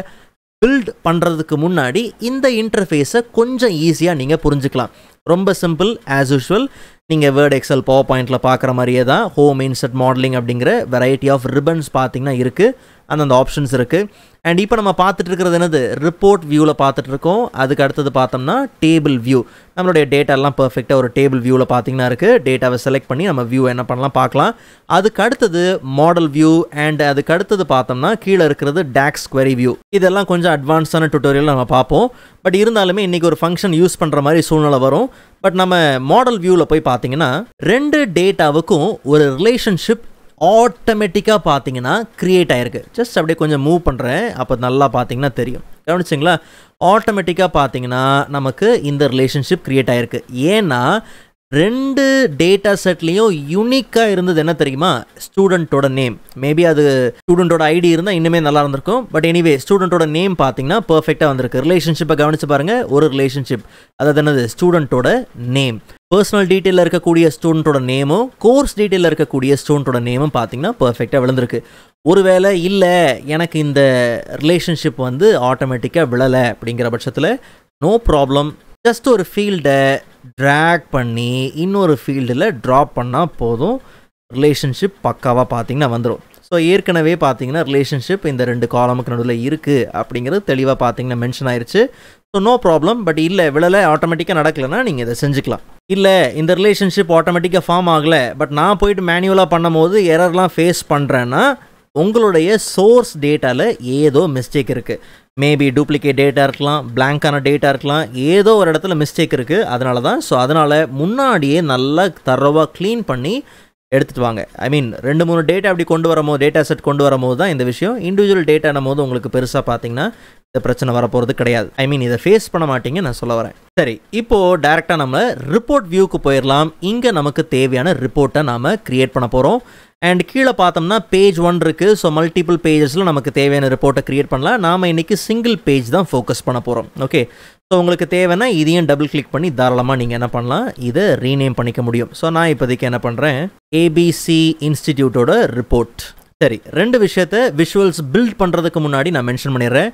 பில்ட் பண்ணுறதுக்கு முன்னாடி இந்த இன்டர்ஃபேஸை கொஞ்சம் ஈஸியாக நீங்கள் புரிஞ்சுக்கலாம். ரொம்ப சிம்பிள். ஆஸ் யூஷுவல் நீங்கள் வேர்ட், எக்ஸல், பவர் பாயிண்டில் பார்க்குற மாதிரியே தான் ஹோம், இன்சர்ட், மாடலிங் அப்படிங்கிற வெரைட்டி ஆஃப் ரிப்பன்ஸ் பார்த்தீங்கன்னா இருக்குது, அந்தந்த ஆப்ஷன்ஸ் இருக்குது. அண்ட் இப்போ நம்ம பார்த்துட்டு இருக்கிறது என்னது, ரிப்போர்ட் வியூவில் பார்த்துட்ருக்கோம். அதுக்கு அடுத்தது பார்த்தோம்னா டேபிள் வியூ. நம்மளுடைய டேட்டாலாம் பர்ஃபெக்டாக ஒரு டேபிள் வியூவில் பார்த்தீங்கன்னா இருக்குது. டேட்டாவை செலக்ட் பண்ணி நம்ம வியூ என்ன பண்ணலாம் பார்க்கலாம். அதுக்கு அடுத்தது மாடல் வியூ. அண்ட் அதுக்கு அடுத்தது பார்த்தோம்னா கீழே இருக்கிறது டாக்ஸ் குவெரி வியூ. இதெல்லாம் கொஞ்சம் அட்வான்ஸான டுட்டோரியல் நம்ம பார்ப்போம். பட் இருந்தாலுமே இன்றைக்கி ஒரு ஃபங்க்ஷன் யூஸ் பண்ணுற மாதிரி சூழ்நிலை வரும். பட் நம்ம மாடல் வியூவில் போய் பார்த்தீங்கன்னா 2 டேட்டாவுக்கும் ஒரு ரிலேஷன்ஷிப் ஆட்டோமேட்டிக்காக பார்த்தீங்கன்னா க்ரியேட் ஆகிருக்கு. ஜஸ்ட் அப்படியே கொஞ்சம் மூவ் பண்ணுறேன், அப்போ நல்லா பார்த்தீங்கன்னா தெரியும். கவனிச்சிங்களா, ஆட்டோமேட்டிக்காக பார்த்தீங்கன்னா நமக்கு இந்த ரிலேஷன்ஷிப் க்ரியேட் ஆகிருக்கு. ஏன்னா 2 டேட்டா செட்லேயும் யூனிக்காக இருந்தது என்ன தெரியுமா, ஸ்டூடெண்ட்டோட நேம். மேபி அது ஸ்டூடெண்ட்டோட ஐடி இருந்தால் இன்னுமே நல்லா இருந்திருக்கும். பட் எனிவே ஸ்டூடெண்ட்டோட நேம் பார்த்தீங்கன்னா பர்ஃபெக்டாக வந்திருக்கு. ரிலேஷன்ஷிப்பை கவனித்து பாருங்கள், ஒரு ரிலேஷன்ஷிப், அதாவது என்னது, ஸ்டூடெண்ட்டோட நேம். பர்சனல் டீட்டெயிலில் இருக்கக்கூடிய ஸ்டூடெண்ட்டோட நேமும் கோர்ஸ் டீட்டெயிலில் இருக்கக்கூடிய ஸ்டூடெண்ட்டோட நேமும் பார்த்தீங்கன்னா பர்ஃபெக்டாக விழுந்திருக்கு. ஒருவேளை இல்லை எனக்கு இந்த ரிலேஷன்ஷிப் வந்து ஆட்டோமேட்டிக்காக விழலை அப்படிங்கிற பட்சத்தில் நோ ப்ராப்ளம். ஜஸ்ட் ஒரு ஃபீல்டை ட்ராக் பண்ணி இன்னொரு ஃபீல்டில் ட்ராப் பண்ணால் போதும், ரிலேஷன்ஷிப் பக்காவாக பார்த்தீங்கன்னா வந்துடும். ஸோ ஏற்கனவே பார்த்தீங்கன்னா ரிலேஷன்ஷிப் இந்த 2 காலமுக்கு நடுவில் இருக்குது அப்படிங்கிறது தெளிவாக பார்த்தீங்கன்னா மென்ஷன் ஆயிடுச்சு. So no problem. பட் இல்லை விழலை ஆட்டோமேட்டிக்காக நடக்கலைன்னா நீங்கள் இதை செஞ்சுக்கலாம். இல்லை இந்த ரிலேஷன்ஷிப் ஆட்டோமேட்டிக்காக ஃபார்ம் ஆகலை, பட் நான் போயிட்டு மேனுவலாக பண்ணும் போது எரர்லாம் ஃபேஸ் பண்ணுறேன்னா உங்களுடைய சோர்ஸ் டேட்டாவில் ஏதோ மிஸ்டேக் இருக்குது. மேபி டூப்ளிகேட் டேட்டா இருக்கலாம், பிளாங்கான டேட்டா இருக்கலாம், ஏதோ ஒரு இடத்துல மிஸ்டேக் இருக்குது. அதனால தான். ஸோ அதனால் முன்னாடியே நல்லா தரோவாக க்ளீன் பண்ணி எடுத்துகிட்டு வாங்க. ஐ மீன் 2-3 டேட்டா அப்படி கொண்டு வரும்போது, டேட்டா செட் கொண்டு வரும்போது தான் இந்த விஷயம். இண்டிவிஜுவல் டேட்டானும் போது உங்களுக்கு பெருசாக பார்த்தீங்கன்னா இந்த பிரச்சனை வரப்போகிறது கிடையாது. ஐ மீன் இதை ஃபேஸ் பண்ண மாட்டீங்க நான் சொல்ல வரேன். சரி, இப்போது டேரெக்டாக நம்ம ரிப்போர்ட் வியூக்கு போயிடலாம். இங்கே நமக்கு தேவையான ரிப்போர்ட்டை நாம் க்ரியேட் பண்ண போகிறோம். அண்ட் கீழே பார்த்தோம்னா பேஜ் 1 இருக்குது. ஸோ மல்டிபிள் பேஜஸில் நமக்கு தேவையான ரிப்போர்ட்டை க்ரியேட் பண்ணலாம். நாம் இன்றைக்கி சிங்கிள் பேஜ் தான் ஃபோக்கஸ் பண்ண போகிறோம். ஓகே, ஸோ உங்களுக்கு தேவைன்னா இதையும் டபுள் கிளிக் பண்ணி தாராளமாக நீங்கள் என்ன பண்ணலாம், இதை ரீநேம் பண்ணிக்க முடியும். ஸோ நான் இப்போதைக்கு என்ன பண்ணுறேன், ஏபிசி இன்ஸ்டிடியூட்டோட ரிப்போர்ட். சரி, 2 விஷயத்தை விஷுவல்ஸ் பில்ட் பண்ணுறதுக்கு முன்னாடி நான் மென்ஷன் பண்ணிடுறேன்.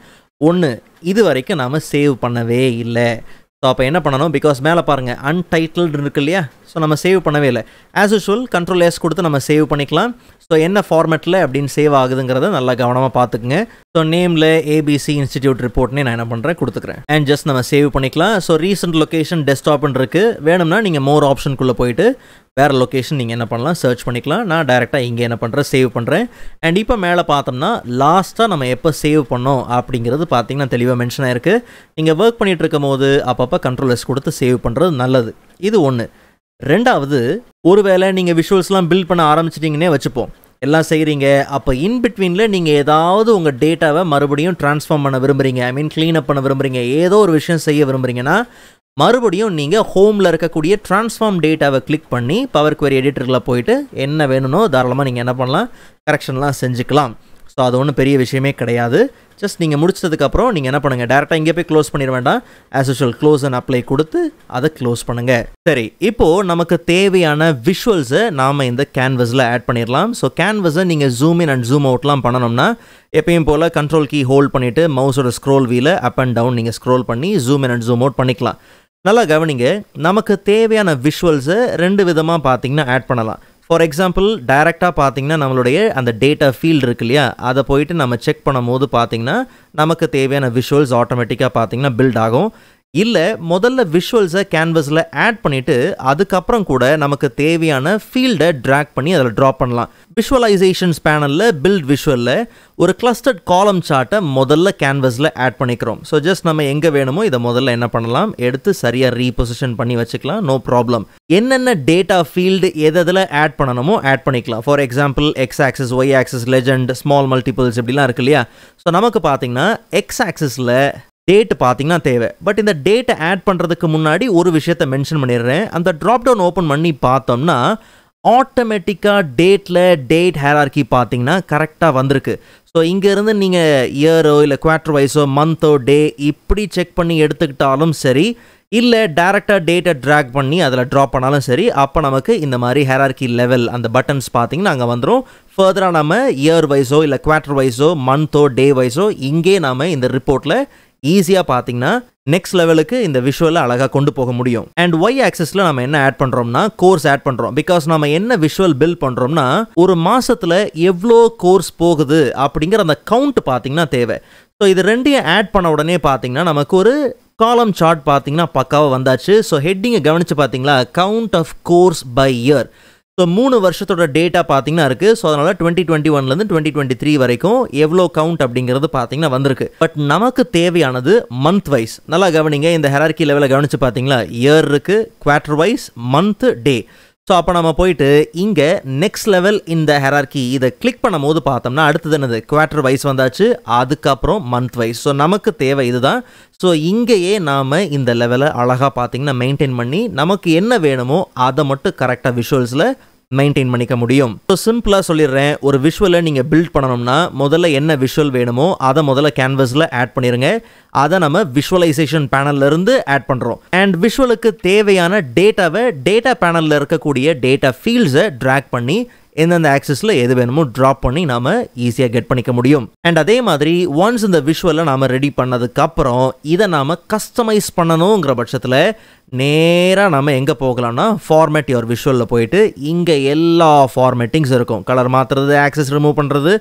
1, இது வரைக்கும் நாம் சேவ் பண்ணவே இல்லை. ஸோ அப்போ என்ன பண்ணணும், பிகாஸ் மேலே பாருங்கள் அன்டைட்டில்டு இருக்கு இல்லையா, ஸோ நம்ம சேவ் பண்ணவே இல்லை. ஆஸ் யூஷுவல் Ctrl+S கொடுத்து நம்ம சேவ் பண்ணிக்கலாம். ஸோ என்ன ஃபார்மேட்டில் அப்படின்னு சேவ் ஆகுதுங்கிறத நல்லா கவனமாக பார்த்துக்குங்க. ஸோ நேமில் ஏபிசி இன்ஸ்டிடியூட் ரிப்போர்ட்னே நான் என்ன பண்ணுறேன் கொடுத்துக்கிறேன். அண்ட் ஜஸ்ட் நம்ம சேவ் பண்ணிக்கலாம். ஸோ ரீசெண்ட் லொக்கேஷன் டெஸ்க்டாப்னு இருக்குது. வேணும்னா நீங்கள் மோர் ஆப்ஷனுக்குள்ளே போயிட்டு வேறு லொக்கேஷன் நீங்கள் என்ன பண்ணலாம், சர்ச் பண்ணிக்கலாம். நான் டேரெக்டாக இங்கே என்ன பண்ணுறேன், சேவ் பண்ணுறேன். அண்ட் இப்போ மேலே பார்த்தோம்னா லாஸ்ட்டாக நம்ம எப்போ சேவ் பண்ணோம் அப்படிங்கிறது பார்த்தீங்கன்னா தெளிவாக மென்ஷன் ஆயிருக்கு. நீங்கள் ஒர்க் பண்ணிகிட்டு இருக்கும் போது அப்பப்போ Ctrl+S கொடுத்து சேவ் பண்ணுறது நல்லது. இது 1. 2வது, ஒருவேளை நீங்கள் விஷுவல்ஸ்லாம் பில்ட் பண்ண ஆரம்பிச்சிட்டிங்கன்னே வச்சுப்போம், எல்லாம் செய்கிறீங்க. அப்போ இன்பிட்வீனில் நீங்கள் ஏதாவது உங்கள் டேட்டாவை மறுபடியும் ட்ரான்ஸ்ஃபார்ம் பண்ண விரும்புகிறீங்க, ஐ மீன் க்ளீன் அப் பண்ண விரும்புகிறீங்க, ஏதோ ஒரு விஷயம் செய்ய விரும்புகிறீங்கன்னா மறுபடியும் நீங்கள் ஹோமில் இருக்கக்கூடிய ட்ரான்ஸ்ஃபார்ம் டேட்டாவை கிளிக் பண்ணி பவர் குவரி எடிட்டரில் போயிட்டு என்ன வேணுமோ தாராளமாக நீங்கள் என்ன பண்ணலாம், கரெக்ஷன்லாம் செஞ்சுக்கலாம். ஸோ அது ஒன்றும் பெரிய விஷயமே கிடையாது. ஜஸ்ட் நீங்கள் முடிச்சதுக்கப்புறம் நீங்கள் என்ன பண்ணுங்கள், டேரெக்டாக இங்கே போய் க்ளோஸ் பண்ணிட வேண்டாம். As usual close and apply கொடுத்து அதை க்ளோஸ் பண்ணுங்கள். சரி, இப்போது நமக்கு தேவையான விஷுவல்ஸை நாம் இந்த கேன்வஸில் ஆட் பண்ணிடலாம். ஸோ கேன்வஸை நீங்கள் ஜூம் இன் அண்ட் ஜூம் அவுட்லாம் பண்ணணும்னா எப்பயும் போல் கண்ட்ரோல் கீ ஹோல்ட் பண்ணிவிட்டு மவுஸோட ஸ்க்ரோல் வீலை அப் அண்ட் டவுன் நீங்கள் ஸ்க்ரோல் பண்ணி zoom in and zoom out பண்ணிக்கலாம். நல்லா கவனிங்க, நமக்கு தேவையான விஷுவல்ஸை 2 விதமாக பார்த்தீங்கன்னா ஆட் பண்ணலாம். ஃபார் எக்ஸாம்பிள் டைரெக்டாக பார்த்தீங்கன்னா நம்மளுடைய அந்த டேட்டா ஃபீல்டு இருக்கு இல்லையா, அதை போயிட்டு நம்ம செக் பண்ணும் போது பார்த்தீங்கன்னா நமக்கு தேவையான விஷுவல்ஸ் ஆட்டோமேட்டிக்காக பார்த்தீங்கன்னா பில்ட் ஆகும். இல்லை முதல்ல விஷுவல்ஸை கேன்வஸில் ஆட் பண்ணிவிட்டு அதுக்கப்புறம் கூட நமக்கு தேவையான ஃபீல்டை ட்ராக் பண்ணி அதில் ட்ராப் பண்ணலாம். விஷுவலைசேஷன்ஸ் பேனலில் பில்ட் விஷுவலில் ஒரு கிளஸ்டர்ட் காலம் சார்ட்டை முதல்ல கேன்வஸில் ஆட் பண்ணிக்கிறோம். ஸோ ஜஸ்ட் நம்ம எங்கே வேணுமோ இதை முதல்ல என்ன பண்ணலாம், எடுத்து சரியாக ரீபொசிஷன் பண்ணி வச்சுக்கலாம், நோ ப்ராப்ளம். என்னென்ன டேட்டா ஃபீல்டு எதில் ஆட் பண்ணணுமோ ஆட் பண்ணிக்கலாம். For example X axis, Y axis, legend, small multiples இப்படிலாம் இருக்கு இல்லையா. ஸோ நமக்கு பார்த்தீங்கன்னா எக்ஸ் ஆக்சிஸில் டேட் பார்த்தீங்கன்னா தேவை. பட் இந்த டேட்டை ஆட் பண்ணுறதுக்கு முன்னாடி ஒரு விஷயத்தை மென்ஷன் பண்ணிடுறேன். அந்த ட்ராப் டவுன் ஓப்பன் பண்ணி பார்த்தோம்னா ஆட்டோமேட்டிக்காக டேட் ஹேரார்கி பார்த்தீங்கன்னா கரெக்டாக வந்திருக்கு. ஸோ இங்கேருந்து நீங்கள் இயரோ இல்லை குவார்டர் வைஸோ மந்த்தோ டே இப்படி செக் பண்ணி எடுத்துக்கிட்டாலும் சரி, இல்லை டேரெக்டாக டேட்டை ட்ராக் பண்ணி அதில் ட்ராப் பண்ணாலும் சரி, அப்போ நமக்கு இந்த மாதிரி ஹேரார்கி லெவல் அந்த பட்டன்ஸ் பார்த்தீங்கன்னா அங்கே வந்துடும். ஃபர்தராக நம்ம இயர் வைஸோ இல்லை குவார்டர் வைஸோ மந்த்தோ டே வைஸோ இங்கே நாம் இந்த ரிப்போர்ட்டில் ஈஸியாக பார்த்தீங்கன்னா நெக்ஸ்ட் லெவலுக்கு இந்த விஷுவலை அழகாக கொண்டு போக முடியும். அண்ட் ஒய் ஆக்சஸில் நம்ம என்ன ஆட் பண்ணுறோம்னா கோர்ஸ் ஆட் பண்ணுறோம். பிகாஸ் நம்ம என்ன விஷுவல் பில்ட் பண்ணுறோம்னா ஒரு மாதத்தில் எவ்வளோ கோர்ஸ் போகுது அப்படிங்கிற அந்த கவுண்ட் பார்த்தீங்கன்னா தேவை. ஸோ இது 2ஐயும் ஆட் பண்ண உடனே பார்த்தீங்கன்னா நமக்கு ஒரு காலம் சார்ட் பார்த்தீங்கன்னா பக்காவாக வந்தாச்சு. ஸோ ஹெட்டிங்கை கவனித்து பார்த்தீங்களா, count of course by year. So 3 வருஷத்தோட டேட்டா பார்த்தீங்கன்னா இருக்குது. ஸோ அதனால் 2021லேருந்து 2023 வரைக்கும் எவ்வளோ கவுண்ட் அப்படிங்கிறது பார்த்தீங்கன்னா வந்திருக்கு. பட் நமக்கு தேவையானது மந்த் வைஸ். நல்லா கவனிங்க, இந்த ஹெரார்கி லெவலில் கவனித்து பார்த்தீங்களா, இயர் இருக்குது, குவார்டர் வைஸ், மந்த், டே. ஸோ அப்போ நம்ம போயிட்டு இங்கே நெக்ஸ்ட் லெவல் இந்த ஹெரார்கி இதை கிளிக் பண்ணும் போது பார்த்தோம்னா அடுத்தது என்னது, குவார்டர் வைஸ் வந்தாச்சு, அதுக்கப்புறம் மந்த் வைஸ். ஸோ நமக்கு தேவை இதுதான். ஸோ இங்கேயே நாம் இந்த லெவலை அழகாக பார்த்தீங்கன்னா மெயின்டைன் பண்ணி நமக்கு என்ன வேணுமோ அதை மட்டும் கரெக்டாக விஷுவல்ஸில் மெயின்டைன் பண்ணிக்க முடியும். ஸோ சிம்பிளாக சொல்லிடுறேன், ஒரு விஷுவலை நீங்கள் பில்ட் பண்ணணும்னா முதல்ல என்ன விஷுவல் வேணுமோ அதை முதல்ல கேன்வஸில் ஆட் பண்ணிடுங்க. அதை நம்ம விஷுவலைசேஷன் பேனல்லேருந்து ஆட் பண்ணுறோம். அண்ட் விஷுவலுக்கு தேவையான டேட்டாவை டேட்டா பேனலில் இருக்கக்கூடிய டேட்டா ஃபீல்ட்ஸை ட்ராக் பண்ணி எந்தெந்த ஆக்சஸில் எது வேணுமோ ட்ராப் பண்ணி நாம் ஈஸியாக கெட் பண்ணிக்க முடியும். அண்ட் அதே மாதிரி ஒன்ஸ் இந்த விஷுவலை நாம் ரெடி பண்ணதுக்கப்புறம் இதை நாம் கஸ்டமைஸ் பண்ணணுங்கிற பட்சத்தில் நேராக நம்ம எங்கே போகலாம்னா ஃபார்மேட் யுவர் விஷுவலில் போயிட்டு இங்கே எல்லா ஃபார்மேட்டிங்ஸ் இருக்கும். கலர் மாற்றுறது, ஆக்சஸ் ரிமூவ் பண்ணுறது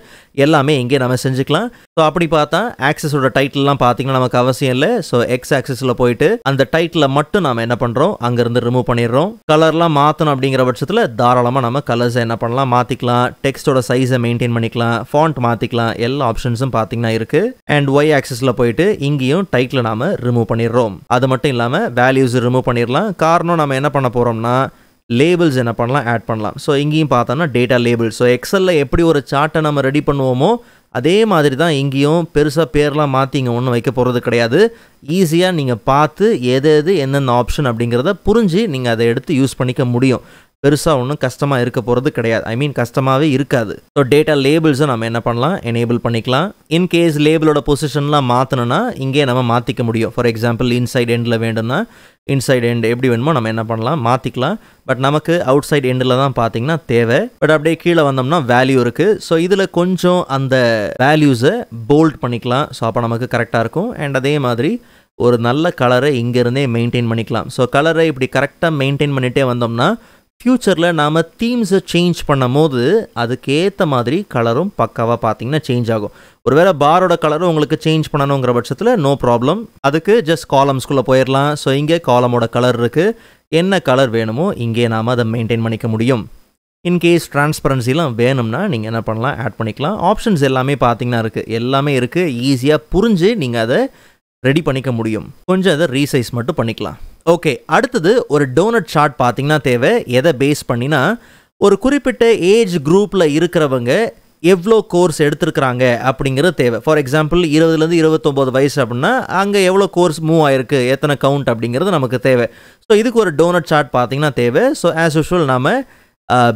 எல்லாமே இங்கே நம்ம செஞ்சுக்கலாம். ஸோ அப்படி பார்த்தா ஆக்சஸோட டைட்டில்லாம் பார்த்தீங்கன்னா நமக்கு அவசியம் இல்லை. ஸோ எக்ஸ் ஆக்சஸில் போயிட்டு அந்த டைட்டில் மட்டும் நம்ம என்ன பண்ணுறோம், அங்கேருந்து ரிமூவ் பண்ணிடுறோம். கலர்லாம் மாற்றணும் அப்படிங்கிற பட்சத்தில் தாராளமாக நம்ம கலர்ஸை என்ன பண்ணலாம், மாற்றிக்கலாம். டெக்ஸ்டோட சைஸை மெயின்டைன் பண்ணிக்கலாம், ஃபாண்ட் மாற்றிக்கலாம். எல்லா ஆப்ஷன்ஸும் பார்த்தீங்கன்னா இருக்குது. அண்ட் ஒய் ஆக்சஸில் போயிட்டு இங்கேயும் டைட்டில் நாம் ரிமூவ் பண்ணிடுறோம். அது மட்டும் இல்லாமல் வேல்யூஸ் ரிமூவ் பண்ணிடலாம். காரணம் நம்ம என்ன பண்ண போகிறோம்னா லேபிள்ஸ் என்ன பண்ணலாம், ஆட் பண்ணலாம். ஸோ இங்கேயும் பார்த்தோம்னா டேட்டா லேபிள். ஸோ எக்ஸலில் எப்படி ஒரு சார்ட்டை நம்ம ரெடி பண்ணுவோமோ அதே மாதிரி தான் இங்கேயும் பெருசாக பேர்லாம் மாற்றி இங்கே ஒன்றும் வைக்க போகிறது கிடையாது. ஈஸியாக நீங்கள் பார்த்து எது என்னென்ன ஆப்ஷன் அப்படிங்கிறத புரிஞ்சு நீங்கள் அதை எடுத்து யூஸ் பண்ணிக்க முடியும். பெருசாக ஒன்றும் கஷ்டமாக இருக்க போகிறது கிடையாது. ஐ மீன் கஷ்டமாகவே இருக்காது. ஸோ டேட்டா லேபிள்ஸை நம்ம என்ன பண்ணலாம், எனேபிள் பண்ணிக்கலாம். இன்கேஸ் லேபிளோட பொசிஷன்லாம் மாற்றணும்னா இங்கே நம்ம மாற்றிக்க முடியும். ஃபார் எக்ஸாம்பிள் இன்சைட் எண்டில் வேணும்னா இன்சைட் எண்ட் எப்படி வேணுமோ நம்ம என்ன பண்ணலாம், மாற்றிக்கலாம். பட் நமக்கு அவுட் சைட் எண்டில் தான் பார்த்தீங்கன்னா தேவை. பட் அப்படியே கீழே வந்தோம்னா வேல்யூ இருக்குது. ஸோ இதில் கொஞ்சம் அந்த வேல்யூஸை போல்ட் பண்ணிக்கலாம். ஸோ அப்போ நமக்கு கரெக்டாக இருக்கும். அண்ட் அதே மாதிரி ஒரு நல்ல கலரை இங்கேருந்தே மெயின்டைன் பண்ணிக்கலாம். ஸோ கலரை இப்படி கரெக்டாக மெயின்டைன் பண்ணிகிட்டே வந்தோம்னா ஃப்யூச்சரில் நாம் தீம்ஸை சேஞ்ச் பண்ணும் போது அதுக்கேற்ற மாதிரி கலரும் பக்காவாக பார்த்தீங்கன்னா சேஞ்ச் ஆகும். ஒருவேளை பாரோட கலரும் உங்களுக்கு சேஞ்ச் பண்ணணுங்கிற பட்சத்தில் நோ ப்ராப்ளம். அதுக்கு ஜஸ்ட் காலம்ஸ்குள்ளே போயிடலாம். ஸோ இங்கே காலமோட கலர் இருக்குது. என்ன கலர் வேணுமோ இங்கே நாம் அதை மெயின்டைன் பண்ணிக்க முடியும். இன்கேஸ் டிரான்ஸ்பரன்சிலாம் வேணும்னா நீங்கள் என்ன பண்ணலாம், ஆட் பண்ணிக்கலாம். ஆப்ஷன்ஸ் எல்லாமே பார்த்தீங்கன்னா இருக்குது, எல்லாமே இருக்குது. ஈஸியாக புரிஞ்சு நீங்கள் அதை ரெடி பண்ணிக்க முடியும். கொஞ்சம் அதை ரீசைஸ் மட்டும் பண்ணிக்கலாம். ஓகே, அடுத்தது ஒரு டோனட் சார்ட் பார்த்தீங்கன்னா தேவை. எதை பேஸ் பண்ணினா ஒரு குறிப்பிட்ட ஏஜ் குரூப்பில் இருக்கிறவங்க எவ்வளோ கோர்ஸ் எடுத்துருக்குறாங்க அப்படிங்கிறது தேவை. ஃபார் எக்ஸாம்பிள் 20லேருந்து 29 வயசு அப்படின்னா அங்கே எவ்வளோ கோர்ஸ் மூவ் ஆயிருக்கு, எத்தனை கவுண்ட் அப்படிங்கிறது நமக்கு தேவை. ஸோ இதுக்கு ஒரு டோனட் சார்ட் பார்த்தீங்கன்னா தேவை. ஸோ ஆஸ் யூஷுவல் நம்ம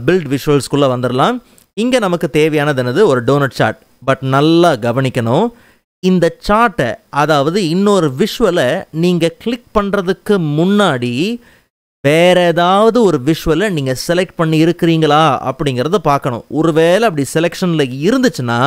பில்ட் விஷுவல்ஸ்குள்ளே வந்துடலாம். இங்கே நமக்கு தேவையானது என்னது, ஒரு டோனட் சார்ட். பட் நல்லா கவனிக்கணும், இந்த சார்ட்டை அதாவது இன்னொரு விஷுவலை நீங்கள் கிளிக் பண்ணுறதுக்கு முன்னாடி வேறு ஏதாவது ஒரு விஷுவலை நீங்கள் செலக்ட் பண்ணி இருக்கிறீங்களா அப்படிங்கிறத பார்க்கணும். ஒருவேளை அப்படி செலெக்ஷனில் இருந்துச்சுன்னா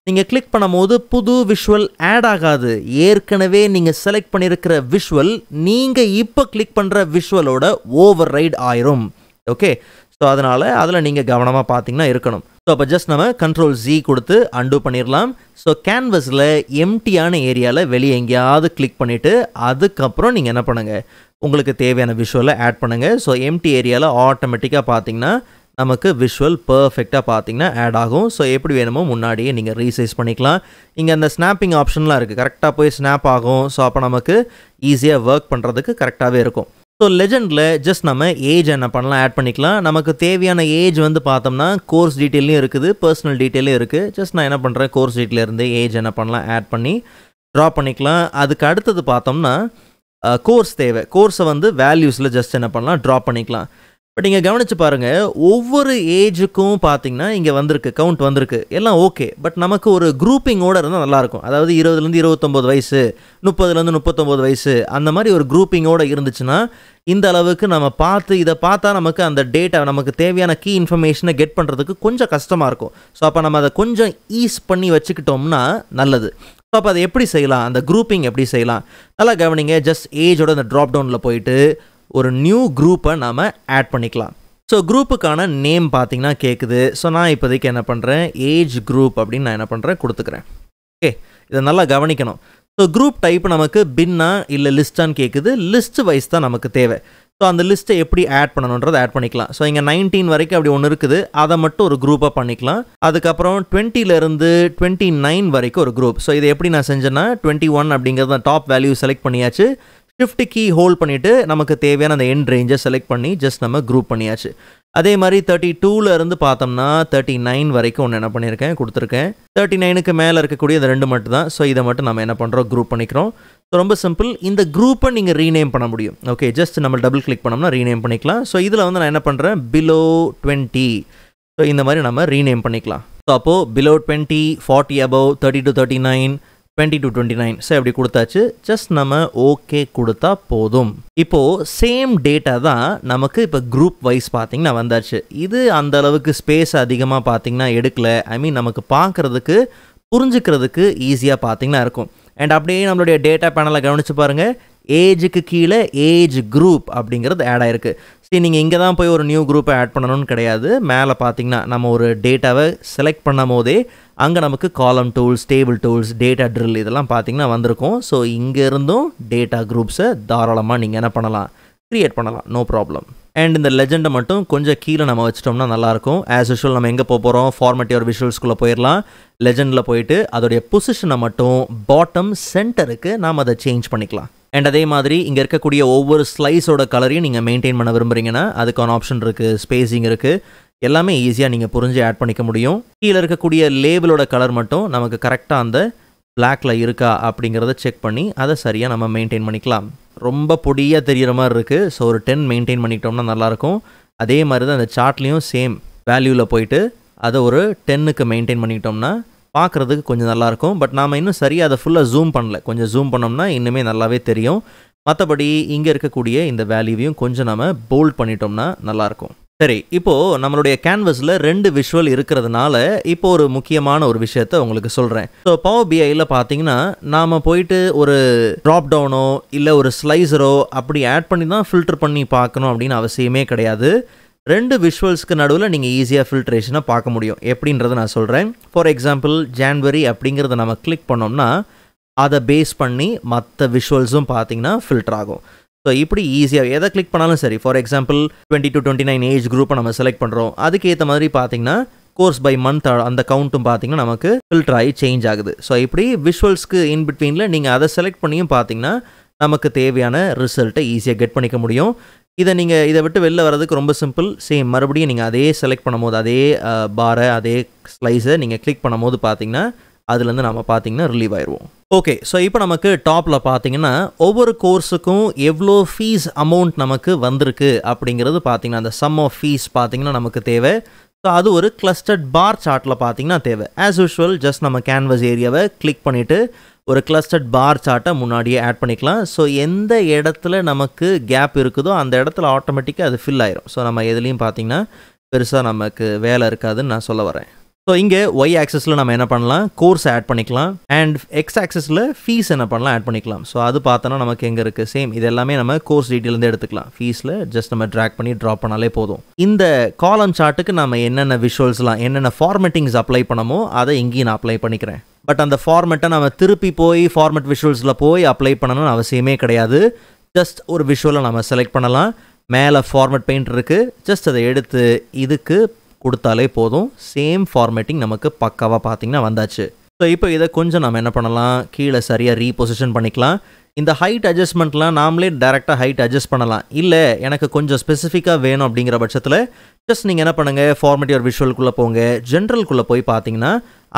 நீங்கள் கிளிக் பண்ணும் போது புது விஷுவல் ஆட் ஆகாது. ஏற்கனவே நீங்கள் செலக்ட் பண்ணியிருக்கிற விஷுவல் நீங்கள் இப்போ கிளிக் பண்ணுற விஷுவலோட ஓவர் ரைட் ஆயிரும். ஓகே, ஸோ அதனால் அதில் நீங்கள் கவனமாக பார்த்தீங்கன்னா இருக்கணும். ஸோ அப்போ ஜஸ்ட் நம்ம Ctrl+Z கொடுத்து அன்டூ பண்ணிடலாம். ஸோ கேன்வஸில் எம்டியான ஏரியாவில் வெளியே எங்கேயாவது கிளிக் பண்ணிவிட்டு அதுக்கப்புறம் நீங்கள் என்ன பண்ணுங்கள், உங்களுக்கு தேவையான விஷுவலை ஆட் பண்ணுங்கள். ஸோ எம்டி ஏரியாவில் ஆட்டோமேட்டிக்காக பார்த்தீங்கன்னா நமக்கு விஷுவல் பர்ஃபெக்டாக பார்த்தீங்கன்னா ஆட் ஆகும். ஸோ எப்படி வேணுமோ முன்னாடியே நீங்கள் ரீசைஸ் பண்ணிக்கலாம். இங்கே அந்த ஸ்னாப்பிங் ஆப்ஷன்லாம் இருக்குது, கரெக்டாக போய் ஸ்னாப் ஆகும். ஸோ அப்போ நமக்கு ஈஸியாக ஒர்க் பண்ணுறதுக்கு கரெக்டாகவே இருக்கும். ஸோ லெஜெண்டில் ஜஸ்ட் நம்ம ஏஜ் என்ன பண்ணலாம், ஆட் பண்ணிக்கலாம். நமக்கு தேவையான ஏஜ் வந்து பார்த்தோம்னா கோர்ஸ் டீட்டெயிலையும் இருக்குது, பர்சனல் டீட்டெயிலும் இருக்குது. ஜஸ்ட் நான் என்ன பண்ணுறேன், கோர்ஸ் டீட்டெயிலிருந்து ஏஜ் என்ன பண்ணலாம், ஆட் பண்ணி ட்ரா பண்ணிக்கலாம். அதுக்கு அடுத்தது பார்த்தோம்னா கோர்ஸ் தேவை. கோர்ஸை வந்து வேல்யூஸில் ஜஸ்ட் என்ன பண்ணலாம், ட்ரா பண்ணிக்கலாம். பட் இங்கே கவனித்து பாருங்கள், ஒவ்வொரு ஏஜுக்கும் பார்த்தீங்கன்னா இங்கே வந்திருக்கு, கவுண்ட் வந்திருக்கு, எல்லாம் ஓகே. பட் நமக்கு ஒரு குரூப்பிங்கோடு இருந்தால் நல்லாயிருக்கும். அதாவது 20லேருந்து 29 வயசு, 30லேருந்து 39 வயசு, அந்த மாதிரி ஒரு குரூப்பிங்கோடு இருந்துச்சுன்னா இந்த அளவுக்கு நம்ம பார்த்து இதை பார்த்தா நமக்கு அந்த டேட்டா, நமக்கு தேவையான கீ இன்ஃபர்மேஷனை கெட் பண்ணுறதுக்கு கொஞ்சம் கஷ்டமாக இருக்கும். ஸோ அப்போ நம்ம அதை கொஞ்சம் ஈஸ் பண்ணி வச்சுக்கிட்டோம்னா நல்லது. ஸோ அப்போ அதை எப்படி செய்யலாம், அந்த குரூப்பிங் எப்படி செய்யலாம், நல்லா கவனிங்க. ஜஸ்ட் ஏஜோட அந்த ட்ராப் டவுனில் போயிட்டு ஒரு நியூ குரூப்பை நாம் ஆட் பண்ணிக்கலாம். ஸோ குரூப்புக்கான நேம் பார்த்தீங்கன்னா கேட்குது. ஸோ நான் இப்போதைக்கு என்ன பண்ணுறேன், ஏஜ் குரூப் அப்படின்னு நான் என்ன பண்ணுறேன், கொடுத்துக்கிறேன். ஓகே, இதை நல்லா கவனிக்கணும். ஸோ குரூப் டைப் நமக்கு பின்னா இல்லை லிஸ்ட்டான்னு கேட்குது. லிஸ்ட் வைஸ் தான் நமக்கு தேவை. ஸோ அந்த லிஸ்ட்டை எப்படி ஆட் பண்ணணுன்றதை ஆட் பண்ணிக்கலாம். ஸோ இங்கே 19 வரைக்கும் அப்படி ஒன்று இருக்குது, அதை மட்டும் ஒரு குரூப்பாக பண்ணிக்கலாம். அதுக்கப்புறம் 20லேருந்து 29 வரைக்கும் ஒரு குரூப். ஸோ இதை எப்படி நான் செஞ்சேன்னா 21 அப்படிங்கிறத டாப் வேல்யூ செலக்ட் பண்ணியாச்சு. ஷிஃப்ட் கீ ஹோல்ட் பண்ணிவிட்டு நமக்கு தேவையான அந்த எண்ட் ரேஞ்சை செலக்ட் பண்ணி ஜஸ்ட் நம்ம குரூப் பண்ணியாச்சு. அதே மாதிரி 32லேருந்து பார்த்தோம்னா 39 வரைக்கும் ஒன்று என்ன பண்ணியிருக்கேன், கொடுத்துருக்கேன். 39க்கு மேலே இருக்கக்கூடிய இந்த ரெண்டு மட்டும் தான். ஸோ இதை மட்டும் நம்ம என்ன பண்ணுறோம், குரூப் பண்ணிக்கிறோம். ஸோ ரொம்ப சிம்பிள். இந்த குரூப்பை நீங்கள் ரீநேம் பண்ண முடியும். ஓகே, ஜஸ்ட் நம்ம டபுள் கிளிக் பண்ணோம்னா ரீநேம் பண்ணிக்கலாம். ஸோ இதில் வந்து நான் என்ன பண்ணுறேன், below 20. ஸோ இந்த மாதிரி நம்ம ரீநேம் பண்ணிக்கலாம். ஸோ அப்போது below 20, 40 above, 30 to 39, 20 to 29. So எப்படி கொடுத்தாச்சு. ஜஸ்ட் நம்ம ஓகே கொடுத்தா போதும். இப்போது சேம் டேட்டா தான் நமக்கு இப்போ குரூப் வைஸ் பார்த்திங்கன்னா வந்தாச்சு. இது அந்த அளவுக்கு ஸ்பேஸ் அதிகமாக பார்த்திங்கன்னா எடுக்கல. ஐ மீன் நமக்கு பார்க்குறதுக்கு புரிஞ்சுக்கிறதுக்கு ஈஸியாக பார்த்திங்கன்னா இருக்கும். அண்ட் அப்படியே நம்மளுடைய டேட்டா பேனலை கவனித்து பாருங்கள், ஏஜுக்கு கீழே ஏஜ் குரூப் அப்படிங்கிறது ஆட் ஆகிருக்கு. சரி, நீங்கள் இங்கே தான் போய் ஒரு நியூ குரூப்பை ஆட் பண்ணணும்னு கிடையாது. மேலே பார்த்தீங்கன்னா நம்ம ஒரு டேட்டாவை செலக்ட் பண்ணும் போதே அங்கே நமக்கு காலம் tools, table tools, data drill இதெல்லாம் பார்த்தீங்கன்னா வந்திருக்கும். ஸோ இங்கேருந்தும் டேட்டா குரூப்ஸை தாராளமாக நீங்கள் என்ன பண்ணலாம், க்ரியேட் பண்ணலாம், நோ ப்ராப்ளம். அண்ட் இந்த லெஜெண்டை மட்டும் கொஞ்சம் கீழே நம்ம வச்சிட்டோம்னா நல்லாயிருக்கும். ஆஸ் யூஷுவல் நம்ம எங்கே போகிறோம், ஃபார்மேட் யுவர் விஷுவல்ஸ்குள்ளே போயிடலாம். லெஜெண்டில் போயிட்டு அதோடைய பொசிஷனை மட்டும் பாட்டம் சென்டருக்கு நாம் அதை சேஞ்ச் பண்ணிக்கலாம். அண்ட் அதே மாதிரி இங்கே இருக்கக்கூடிய ஒவ்வொரு ஸ்லைஸோட கலரையும் நீங்கள் மெயின்டைன் பண்ண விரும்புகிறீங்கன்னா அதுக்கான ஆப்ஷன் இருக்குது, ஸ்பேஸிங் இருக்குது, எல்லாமே ஈஸியாக நீங்கள் புரிஞ்சு ஆட் பண்ணிக்க முடியும். கீழே இருக்கக்கூடிய லேபிளோட கலர் மட்டும் நமக்கு கரெக்டாக அந்த பிளாக்ல இருக்கா அப்படிங்கிறத செக் பண்ணி அதை சரியாக நம்ம மெயின்டைன் பண்ணிக்கலாம். ரொம்ப பொடியாக தெரிகிற மாதிரி இருக்குது. ஸோ ஒரு 10 மெயின்டைன் பண்ணிக்கிட்டோம்னா நல்லாயிருக்கும். அதே மாதிரி தான் அந்த சார்ட்லேயும் சேம் வேல்யூவில் போயிட்டு அதை ஒரு 10க்கு மெயின்டைன் பண்ணிக்கிட்டோம்னா பார்க்குறதுக்கு கொஞ்சம் நல்லாயிருக்கும். பட் நாம் இன்னும் சரியாக அதை ஃபுல்லாக ஜூம் பண்ணல, கொஞ்சம் ஜூம் பண்ணோம்னா இன்னுமே நல்லாவே தெரியும். மற்றபடி இங்கே இருக்கக்கூடிய இந்த வேல்யூவையும் கொஞ்சம் நம்ம போல்ட் பண்ணிட்டோம்னா நல்லாயிருக்கும். சரி, இப்போது நம்மளுடைய கேன்வஸில் 2 விஷுவல் இருக்கிறதுனால இப்போ ஒரு முக்கியமான ஒரு விஷயத்த உங்களுக்கு சொல்கிறேன். ஸோ பவர் பிஐயில் பார்த்தீங்கன்னா நாம் போயிட்டு ஒரு ட்ராப் டவுனோ இல்லை ஒரு ஸ்லைசரோ அப்படி ஆட் பண்ணி தான் ஃபில்டர் பண்ணி பார்க்கணும் அப்படின்னு அவசியமே கிடையாது. 2 விஷுவல்ஸ்க்கு நடுவில் நீங்கள் ஈஸியாக ஃபில்ட்ரேஷனை பார்க்க முடியும். எப்படின்றத நான் சொல்கிறேன். ஃபார் எக்ஸாம்பிள் ஜான்வரி அப்படிங்கிறத நம்ம கிளிக் பண்ணோம்னா அதை பேஸ் பண்ணி மற்ற விஷுவல்ஸும் பார்த்தீங்கன்னா ஃபில்டர் ஆகும். ஸோ இப்படி ஈஸியாக எதை கிளிக் பண்ணாலும் சரி, ஃபார் எக்ஸாம்பிள் 20 to 29 ஏஜ் குரூப்பை நம்ம செலக்ட் பண்ணுறோம், அதுக்கேற்ற மாதிரி பார்த்தீங்கன்னா கோர்ஸ் பை மந்த் அந்த கவுண்ட்டும் பார்த்தீங்கன்னா நமக்கு ஃபில்டர் ஆகி சேஞ்ச் ஆகுது. ஸோ இப்படி விஷுவல்ஸ்க்கு இன் பிட்வீனில் நீங்கள் அதை செலக்ட் பண்ணியும் பார்த்தீங்கன்னா நமக்கு தேவையான ரிசல்ட்டை ஈஸியாக கெட் பண்ணிக்க முடியும். இதை விட்டு வெளில வர்றதுக்கு ரொம்ப சிம்பிள். சேம் மறுபடியும் நீங்கள் அதே செலக்ட் பண்ணும்போது அதே பாரை அதே ஸ்லைஸை நீங்கள் கிளிக் பண்ணும்போது பார்த்தீங்கன்னா அதுலேருந்து நம்ம பார்த்தீங்கன்னா ரிலீவ் ஆயிடுவோம். ஓகே, ஸோ இப்போ நமக்கு டாப்பில் பார்த்தீங்கன்னா ஒவ்வொரு கோர்ஸுக்கும் எவ்வளோ ஃபீஸ் அமௌண்ட் நமக்கு வந்திருக்கு அப்படிங்கிறது பார்த்தீங்கன்னா அந்த சம் ஆஃப் ஃபீஸ் பார்த்தீங்கன்னா நமக்கு தேவை. ஸோ அது ஒரு கிளஸ்டர்ட் பார் சார்ட்டில் பார்த்தீங்கன்னா தேவை. ஆஸ் யூஷுவல் ஜஸ்ட் நம்ம கேன்வஸ் ஏரியாவை கிளிக் பண்ணிவிட்டு ஒரு கிளஸ்டர்ட் பார் சார்ட்டை முன்னாடியே ஆட் பண்ணிக்கலாம். ஸோ எந்த இடத்துல நமக்கு கேப் இருக்குதோ அந்த இடத்துல ஆட்டோமேட்டிக்காக அது ஃபில் ஆயிரும். ஸோ நம்ம எதுலேயும் பார்த்தீங்கன்னா பெருசாக நமக்கு வேலை இருக்காதுன்னு நான் சொல்ல வரேன். ஸோ இங்கே ஒய் ஆக்சஸில் நம்ம என்ன பண்ணலாம், கோர்ஸ் ஆட் பண்ணிக்கலாம். அண்ட் எக்ஸ் ஆக்சஸில் ஃபீஸ் என்ன பண்ணலாம், ஆட் பண்ணிக்கலாம். ஸோ அது பார்த்தோன்னா நமக்கு எங்கே இருக்குது, சேம் இது எல்லாமே நம்ம கோர்ஸ் டீட்டெயிலேருந்து எடுத்துக்கலாம். ஃபீஸில் ஜஸ்ட் நம்ம ட்ராக் பண்ணி ட்ராப் பண்ணாலே போதும். இந்த காலம் சார்ட்டுக்கு நம்ம என்னென்ன விஷுவல்ஸ்லாம் என்னென்ன ஃபார்மேட்டிங்ஸ் அப்ளை பண்ணமோ அதை இங்கேயும் நான் அப்ளை பண்ணிக்கிறேன். பட் அந்த ஃபார்மேட்டை நம்ம திருப்பி போய் ஃபார்மேட் விஷுவல்ஸில் போய் அப்ளை பண்ணணும்னு அவசியமே கிடையாது. ஜஸ்ட் ஒரு விஷுவலை நம்ம செலக்ட் பண்ணலாம். மேலே ஃபார்மேட் பெயிண்ட் இருக்குது, ஜஸ்ட் அதை எடுத்து இதுக்கு கொடுத்தாலே போதும். சேம் ஃபார்மேட்டிங் நமக்கு பக்காவாக பார்த்தீங்கன்னா வந்தாச்சு. ஸோ இப்போ இதை கொஞ்சம் நம்ம என்ன பண்ணலாம், கீழே சரியாக ரீபொசிஷன் பண்ணிக்கலாம். இந்த ஹைட் அட்ஜஸ்ட்மெண்ட்லாம் நாமளே டேரெக்டாக ஹைட் அட்ஜஸ்ட் பண்ணலாம். இல்லை எனக்கு கொஞ்சம் ஸ்பெசிஃபிக்காக வேணும் அப்படிங்கிற பட்சத்தில் ஜஸ்ட் நீங்கள் என்ன பண்ணுங்கள், ஃபார்மேட் யுவர் விஷுவல்குள்ளே போங்க. ஜென்ரல்குள்ளே போய் பார்த்தீங்கன்னா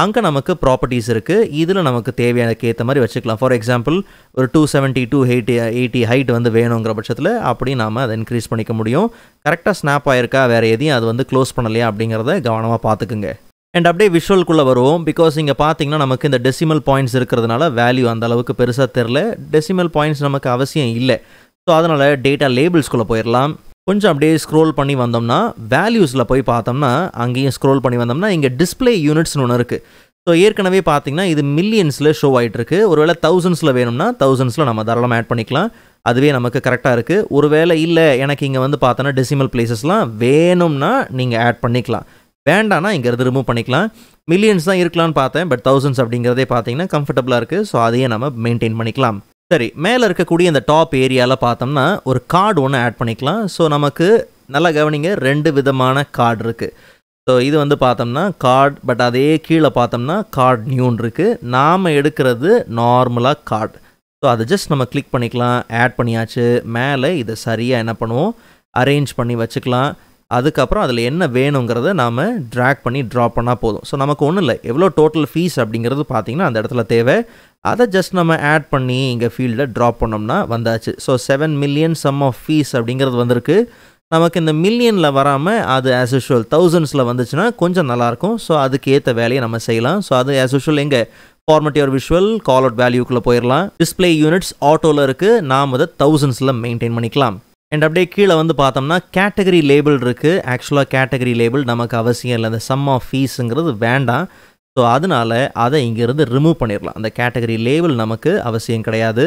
அங்கே நமக்கு ப்ராப்பர்ட்டிஸ் இருக்குது. இதில் நமக்கு தேவையானக்கு ஏற்ற மாதிரி வச்சுக்கலாம். ஃபார் எக்ஸாம்பிள் ஒரு 270 to 80 ஹைட் வந்து வேணுங்கிற பட்சத்தில் அப்படி நாம் அதை இன்க்ரீஸ் பண்ணிக்க முடியும். கரெக்டாக ஸ்னாப் ஆகிருக்கா, வேறு எதையும் அது வந்து க்ளோஸ் பண்ணலையா அப்படிங்கிறத கவனமாக பார்த்துக்குங்க. அண்ட் அப்படியே விஷுவல்குள்ளே வருவோம். பிகாஸ் இங்கே பார்த்தீங்கன்னா நமக்கு இந்த டெசிமல் பாயிண்ட்ஸ் இருக்கிறதுனால வேல்யூ அந்த அளவுக்கு பெருசாக தெரில. டெசிமல் பாயிண்ட்ஸ் நமக்கு அவசியம் இல்லை. ஸோ அதனால் டேட்டா லேபிள்ஸ்குள்ளே போயிடலாம். கொஞ்சம் அப்படியே ஸ்க்ரோல் பண்ணி வந்தோம்னா வேல்யூஸில் போய் பார்த்தோம்னா அங்கேயும் ஸ்க்ரோல் பண்ணி வந்தோம்னா இங்கே டிஸ்பிளே யூனிட்ஸ்னு ஒன்று இருக்குது. ஸோ ஏற்கனவே பார்த்தீங்கன்னா இது மில்லியன்ஸில் ஷோ ஆகிட்டுருக்கு. ஒருவேளை தௌசண்ட்ஸில் வேணும்னா தௌசண்ட்ஸில் நம்ம தாராளமாக ஆட் பண்ணிக்கலாம். அதுவே நமக்கு கரெக்டாக இருக்குது. ஒருவேளை இல்லை எனக்கு இங்கே வந்து பார்த்தோன்னா டெசிமல் பிளேசஸ்லாம் வேணும்னா நீங்கள் ஆட் பண்ணிக்கலாம். வேண்டானா இங்கேருந்து ரிமூவ் பண்ணிக்கலாம். மில்லியன்ஸ் தான் இருக்கலான்னு பார்த்தேன், பட் தௌசண்ட்ஸ் அப்படிங்கிறதே பார்த்தீங்கன்னா கம்ஃபர்டபுளாக இருக்குது. ஸோ அதையே நம்ம மெயின்டைன் பண்ணிக்கலாம். சரி, மேலே இருக்கக்கூடிய இந்த டாப் ஏரியாவில் பார்த்தோம்னா ஒரு கார்டு ஒன்று ஆட் பண்ணிக்கலாம். ஸோ நமக்கு நல்லா கவனிங்க, 2 விதமான கார்டு இருக்குது. ஸோ இது வந்து பார்த்தோம்னா கார்டு, பட் அதே கீழே பார்த்தோம்னா கார்டு நியூன்னு இருக்குது. நாம் எடுக்கிறது நார்மலாக கார்டு. ஸோ அதை ஜஸ்ட் நம்ம கிளிக் பண்ணிக்கலாம். ஆட் பண்ணியாச்சு. மேலே இதை சரியாக என்ன பண்ணுவோம், அரேஞ்ச் பண்ணி வச்சுக்கலாம். அதுக்கப்புறம் அதில் என்ன வேணுங்கிறத நாம் ட்ராக் பண்ணி ட்ராப் பண்ணால் போதும். ஸோ நமக்கு ஒன்றும் இல்லை, எவ்வளோ டோட்டல் ஃபீஸ் அப்படிங்கிறது பார்த்திங்கன்னா அந்த இடத்துல தேவை. அதை ஜஸ்ட் நம்ம ஆட் பண்ணி இங்கே ஃபீல்டை ட்ராப் பண்ணோம்னா வந்தாச்சு. So 7 million sum of fees அப்படிங்கிறது வந்திருக்கு. நமக்கு இந்த மில்லியனில் வராமல் அது ஆஸ் யூஷுவல் தௌசண்ட்ஸில் வந்துச்சுன்னா கொஞ்சம் நல்லாயிருக்கும். ஸோ அதுக்கு ஏற்ற வேலையை நம்ம செய்யலாம். ஸோ அது ஆஸ் யூஷுவல் எங்கே format your visual call out வேல்யூக்குள்ளே போயிடலாம். டிஸ்பிளே யூனிட்ஸ் ஆட்டோவில் இருக்குது, நாம் அதை தௌசண்ட்ஸில் மெயின்டைன் பண்ணிக்கலாம். அண்ட் அப்படியே கீழே வந்து பார்த்தோம்னா கேட்டகரி லேபிள் இருக்குது. ஆக்சுவலாக கேட்டகரி லேபிள் நமக்கு அவசியம் இல்லை. இந்த சம் ஆஃப் ஃபீஸுங்கிறது வேண்டாம். ஸோ அதனால அதை இங்கேருந்து ரிமூவ் பண்ணிடலாம். அந்த கேட்டகரி லேபிள் நமக்கு அவசியம் கிடையாது.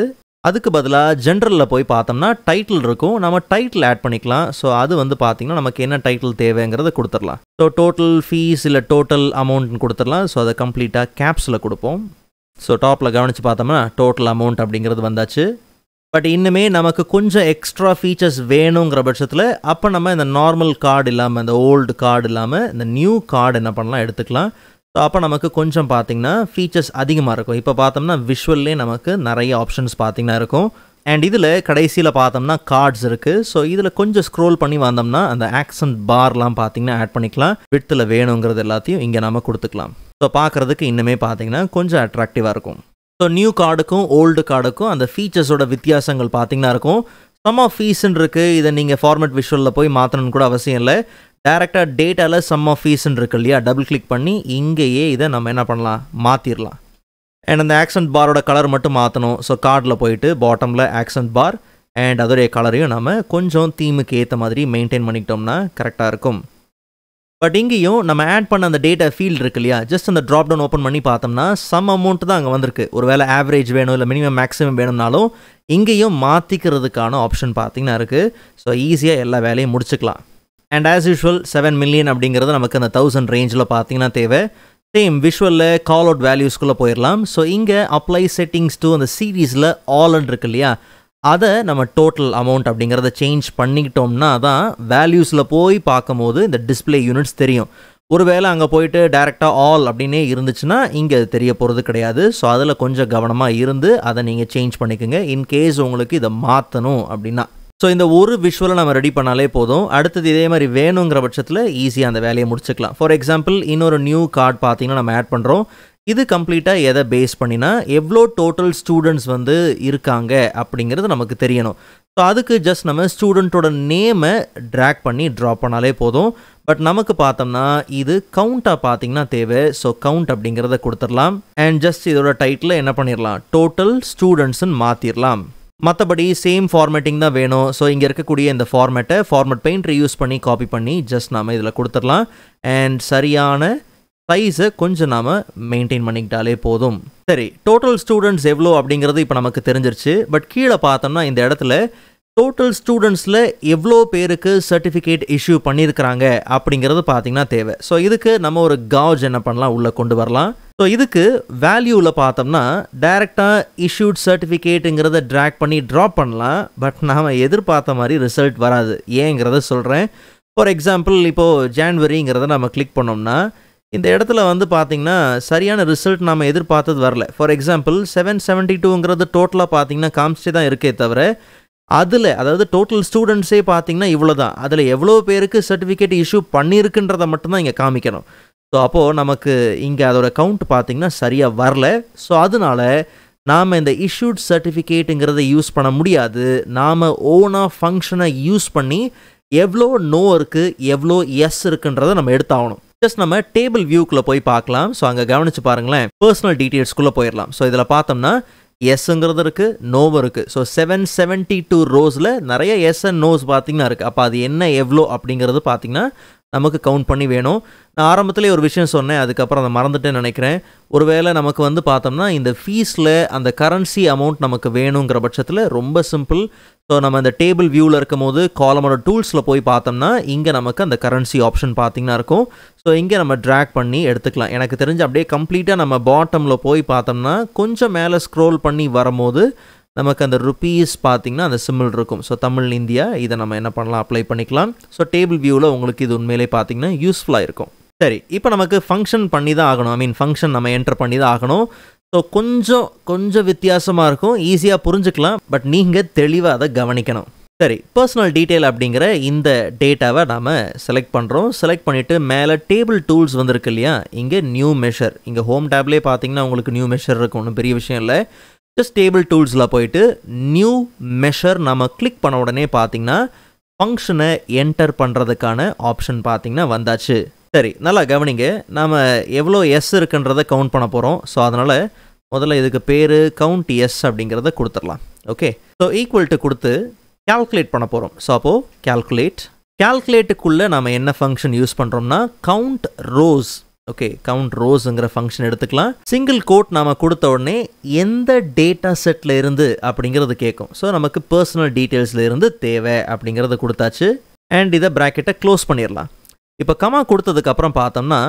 அதுக்கு பதிலாக ஜென்ரலில் போய் பார்த்தோம்னா டைட்டில் இருக்கும், நம்ம டைட்டில் ஆட் பண்ணிக்கலாம். ஸோ அது வந்து பார்த்திங்கன்னா நமக்கு என்ன டைட்டில் தேவைங்கிறத கொடுத்துடலாம். ஸோ டோட்டல் ஃபீஸ் இல்லை டோட்டல் அமௌண்ட்னு கொடுத்துடலாம். ஸோ அதை கம்ப்ளீட்டாக கேப்ஸில் கொடுப்போம். ஸோ டாப்பில் கவனித்து பார்த்தோம்னா டோட்டல் அமௌண்ட் அப்படிங்கிறது வந்தாச்சு. பட் இன்னுமே நமக்கு கொஞ்சம் எக்ஸ்ட்ரா ஃபீச்சர்ஸ் வேணுங்கிற பட்சத்தில் அப்போ நம்ம இந்த நார்மல் கார்டு இல்லாமல், இந்த ஓல்டு கார்டு இல்லாமல் இந்த நியூ கார்டு என்ன பண்ணலாம் எடுத்துக்கலாம். ஸோ அப்போ நமக்கு கொஞ்சம் பார்த்திங்கன்னா ஃபீச்சர்ஸ் அதிகமாக இருக்கும். இப்போ பார்த்தோம்னா விஷுவல்லே நமக்கு நிறைய ஆப்ஷன்ஸ் பார்த்திங்கன்னா இருக்கும். அண்ட் இதில் கடைசியில் பார்த்தோம்னா கார்ட்ஸ் இருக்குது. ஸோ இதில் கொஞ்சம் ஸ்க்ரோல் பண்ணி வந்தோம்னா அந்த ஆக்சன்ட் பார்லாம் பார்த்திங்கன்னா ஆட் பண்ணிக்கலாம். விட்த்தில் வேணுங்கிறது எல்லாத்தையும் இங்கே நம்ம கொடுத்துக்கலாம். ஸோ பார்க்குறதுக்கு இன்னுமே பார்த்திங்கன்னா கொஞ்சம் அட்ராக்டிவாக இருக்கும். ஸோ நியூ கார்டுக்கும் ஓல்டு கார்டுக்கும் அந்த ஃபீச்சர்ஸோட வித்தியாசங்கள் பார்த்திங்கன்னா இருக்கும். சம் ஆஃப் ஃபீஸ்ன்னு இருக்குது. இதை நீங்கள் ஃபார்மேட் விஷுவலில் போய் மாற்றணும்னு கூட அவசியம் இல்லை. டேரெக்டாக டேட்டாவில் சம் ஆஃப் ஃபீஸ்ன்னு இருக்கு இல்லையா, டபுள் கிளிக் பண்ணி இங்கேயே இதை நம்ம என்ன பண்ணலாம், மாற்றிடலாம். அண்ட் அந்த ஆக்சன்ட் பாரோட கலர் மட்டும் மாற்றணும். ஸோ கார்டில் போயிட்டு பாட்டமில் ஆக்சன்ட் பார் அண்ட் அதோடைய கலரையும் நம்ம கொஞ்சம் தீமுக்கு ஏற்ற மாதிரி மெயின்டைன் பண்ணிக்கிட்டோம்னா கரெக்டாக இருக்கும். பட் இங்கேயும் நம்ம ஆட் பண்ண அந்த டேட்டா ஃபீல்டு இருக்கு இல்லையா, ஜஸ்ட் அந்த ட்ராப் டவுன் ஓப்பன் பண்ணி பார்த்தோம்னா சம் அமௌண்ட் தான் அங்கே வந்திருக்கு. ஒரு வேளை ஆவரேஜ் வேணும் இல்லை மினிமம் மேக்ஸிமம் வேணும்னாலும் இங்கேயும் மாற்றிக்கிறதுக்கான ஆப்ஷன் பார்த்திங்கன்னா இருக்குது. ஸோ ஈஸியாக எல்லா வேலையும் முடிச்சுக்கலாம். அண்ட் ஆஸ் யூஷுவல் 7 மில்லியன் அப்படிங்கிறது நமக்கு அந்த 1000 ரேஞ்சில் பார்த்தீங்கன்னா தேவை. சேம் விஷுவலில் கால் அவுட் வேல்யூஸ்குள்ளே போயிடலாம். ஸோ இங்கே அப்ளை செட்டிங்ஸ் டு அந்த சீரீஸில் ஆல்ன்னு இருக்கு இல்லையா, அதை நம்ம டோட்டல் அமௌண்ட் அப்படிங்கிறத சேஞ்ச் பண்ணிக்கிட்டோம்னா தான் வேல்யூஸில் போய் பார்க்கும்போது இந்த டிஸ்பிளே யூனிட்ஸ் தெரியும். ஒருவேளை அங்கே போயிட்டு டேரெக்டாக ஆல் அப்படின்னே இருந்துச்சுன்னா இங்கே அது தெரிய போகிறது கிடையாது. ஸோ அதில் கொஞ்சம் கவனமாக இருந்து அதை நீங்கள் சேஞ்ச் பண்ணிக்கோங்க இன்கேஸ் உங்களுக்கு இதை மாற்றணும் அப்படின்னா. ஸோ இந்த ஒரு விஷுவலை நம்ம ரெடி பண்ணாலே போதும். அடுத்தது இதே மாதிரி வேணுங்கிற பட்சத்தில் ஈஸியாக அந்த வேலையை முடிச்சுக்கலாம். ஃபார் எக்ஸாம்பிள் இன்னொரு நியூ கார்டு பார்த்தீங்கன்னா நம்ம ஆட் பண்ணுறோம். இது கம்ப்ளீட்டாக எதை பேஸ் பண்ணினா எவ்வளோ டோட்டல் ஸ்டூடெண்ட்ஸ் வந்து இருக்காங்க அப்படிங்கிறது நமக்கு தெரியணும். ஸோ அதுக்கு ஜஸ்ட் நம்ம ஸ்டூடெண்ட்டோட நேமை ட்ராக் பண்ணி ட்ராப் பண்ணாலே போதும். பட் நமக்கு பார்த்தோம்னா இது கவுண்ட்டாக பார்த்தீங்கன்னா தேவை. ஸோ கவுண்ட் அப்படிங்கிறத கொடுத்துடலாம். அண்ட் ஜஸ்ட் இதோட டைட்டில் என்ன பண்ணிடலாம், டோட்டல் ஸ்டூடெண்ட்ஸ்ன்னு மாற்றிடலாம். மற்றபடி சேம் ஃபார்மேட்டிங் தான் வேணும். ஸோ இங்கே இருக்கக்கூடிய இந்த ஃபார்மேட்டை ஃபார்மேட் பெயிண்ட் யூஸ் பண்ணி காப்பி பண்ணி ஜஸ்ட் நாம் இதில் கொடுத்துடலாம். அண்ட் சரியான சைஸை கொஞ்சம் நாம் மெயின்டைன் பண்ணிக்கிட்டாலே போதும். சரி, டோட்டல் ஸ்டூடெண்ட்ஸ் எவ்வளோ அப்படிங்கிறது இப்போ நமக்கு தெரிஞ்சிருச்சு. பட் கீழே பார்த்தோம்னா இந்த இடத்துல டோட்டல் ஸ்டூடெண்ட்ஸில் எவ்வளோ பேருக்கு சர்டிஃபிகேட் இஷ்யூ பண்ணியிருக்கிறாங்க அப்படிங்கிறது பார்த்திங்கன்னா தேவை. ஸோ இதுக்கு நம்ம ஒரு காஜ் என்ன பண்ணலாம், உள்ளே கொண்டு வரலாம். ஸோ இதுக்கு வேல்யூவில் பார்த்தோம்னா டைரெக்டாக இஷ்யூட் சர்டிஃபிகேட்டுங்கிறத ட்ராக் பண்ணி ட்ராப் பண்ணலாம். பட் நாம் எதிர்பார்த்த மாதிரி ரிசல்ட் வராது. ஏங்கிறத சொல்கிறேன். ஃபார் எக்ஸாம்பிள் இப்போது ஜான்வரிங்கிறத நம்ம கிளிக் பண்ணோம்னா இந்த இடத்துல வந்து பார்த்திங்கன்னா சரியான ரிசல்ட் நம்ம எதிர்பார்த்தது வரல. ஃபார் எக்ஸாம்பிள் 772ங்கிறது டோட்டலாக பார்த்திங்கன்னா காமிச்சிட்டே தான் இருக்கே தவிர அதில், அதாவது டோட்டல் ஸ்டூடெண்ட்ஸே பார்த்திங்கன்னா இவ்வளோ தான். அதில் எவ்வளோ பேருக்கு சர்டிஃபிகேட் இஷ்யூ பண்ணியிருக்குன்றதை மட்டும்தான் இங்கே காமிக்கணும். ஸோ அப்போது நமக்கு இங்கே அதோட கவுண்ட் பார்த்திங்கன்னா சரியாக வரல. ஸோ அதனால நாம் இந்த இஷ்யூட் சர்டிஃபிகேட்டுங்கிறத யூஸ் பண்ண முடியாது. நாம் ஓனாக ஃபங்க்ஷனை யூஸ் பண்ணி எவ்வளோ நோ இருக்குது எவ்வளோ எஸ் இருக்குன்றதை நம்ம எடுத்தாகணும். ஜஸ்ட் நம்ம டேபிள் வியூக்குள்ளே போய் பார்க்கலாம். ஸோ அங்கே கவனித்து பாருங்களேன், பர்சனல் டீட்டெயில்ஸ்குள்ளே போயிடலாம். ஸோ இதில் பார்த்தோம்னா எஸ்ங்கிறது இருக்குது, நோவும் இருக்குது. ஸோ 772 ரோஸில் நிறைய எஸ் அண்ட் நோஸ் பார்த்திங்கன்னா இருக்குது. அப்போ அது என்ன எவ்வளோ அப்படிங்கிறது பார்த்திங்கன்னா நமக்கு கவுண்ட் பண்ணி வேணும். நான் ஆரம்பத்திலே ஒரு விஷயம் சொன்னேன், அதுக்கப்புறம் அதை மறந்துட்டேன்னு நினைக்கிறேன். ஒருவேளை நமக்கு வந்து பார்த்தோம்னா இந்த ஃபீஸில் அந்த கரன்சி அமௌண்ட் நமக்கு வேணுங்கிற பட்சத்தில் ரொம்ப சிம்பிள். ஸோ நம்ம இந்த டேபிள் வியூவில் இருக்கும் போது காலமோட டூல்ஸில் போய் பார்த்தோம்னா இங்கே நமக்கு அந்த கரன்சி ஆப்ஷன் பார்த்திங்கன்னா இருக்கும். ஸோ இங்கே நம்ம ட்ராக் பண்ணி எடுத்துக்கலாம். எனக்கு தெரிஞ்சு அப்படியே கம்ப்ளீட்டாக நம்ம பாட்டமில் போய் பார்த்தோம்னா கொஞ்சம் மேலே ஸ்க்ரோல் பண்ணி வரும்போது நமக்கு அந்த ருப்பீஸ் பார்த்திங்கன்னா அந்த சிம்பிள் இருக்கும். ஸோ தமிழ் இந்தியா இதை நம்ம என்ன பண்ணலாம், அப்ளை பண்ணிக்கலாம். ஸோ டேபிள் வியூவில் உங்களுக்கு இது உண்மையிலே பார்த்திங்கன்னா யூஸ்ஃபுல்லாக இருக்கும். சரி, இப்போ நமக்கு ஃபங்க்ஷன் பண்ணி தான் ஆகணும். ஃபங்க்ஷன் நம்ம என்டர் பண்ணி தான் ஆகணும். ஸோ கொஞ்சம் வித்தியாசமாக இருக்கும், ஈஸியாக புரிஞ்சுக்கலாம். பட் நீங்கள் தெளிவாக அதை கவனிக்கணும். சரி, பர்சனல் டீட்டெயில் அப்படிங்கிற இந்த டேட்டாவை நாம் செலக்ட் பண்ணுறோம். செலக்ட் பண்ணிவிட்டு மேலே டேபிள் டூல்ஸ் வந்துருக்கு இல்லையா, இங்கே நியூ மெஷர், இங்கே ஹோம் டேப்லேயே பார்த்தீங்கன்னா உங்களுக்கு நியூ மெஷர் இருக்கும். ஒன்றும் பெரிய விஷயம் இல்லை. ஜஸ்ட் டேபிள் டூல்ஸில் போயிட்டு நியூ மெஷர் நம்ம கிளிக் பண்ண உடனே பார்த்தீங்கன்னா ஃபங்க்ஷனை என்டர் பண்ணுறதுக்கான ஆப்ஷன் பார்த்தீங்கன்னா வந்தாச்சு. சரி, நல்லா கவனிங்க, நாம் எவ்வளோ எஸ் இருக்குன்றதை கவுண்ட் பண்ண போகிறோம். ஸோ அதனால் முதல்ல இதுக்கு பேர் கவுண்ட் எஸ் அப்படிங்கிறத கொடுத்துடலாம். ஓகே, ஸோ ஈக்குவல் டு கொடுத்து கால்குலேட் பண்ண போகிறோம். ஸோ அப்போது கால்குலேட்டுக்குள்ளே நம்ம என்ன ஃபங்க்ஷன் யூஸ் பண்ணுறோம்னா கவுண்ட் ரோஸ் ஓகே கவுண்ட் ரோஸ்ங்கிற ஃபங்க்ஷன் எடுத்துக்கலாம். சிங்கிள் கோட் நாம் கொடுத்த உடனே எந்த டேட்டா செட்டில் இருந்து அப்படிங்கிறது கேட்கும். ஸோ நமக்கு பர்சனல் டீட்டெயில்ஸில் இருந்து தேவை அப்படிங்கிறத கொடுத்தாச்சு. அண்ட் இதை ப்ராக்கெட்டை க்ளோஸ் பண்ணிடலாம். இப்போ கமா கொடுத்ததுக்கப்புறம் பார்த்தோம்னா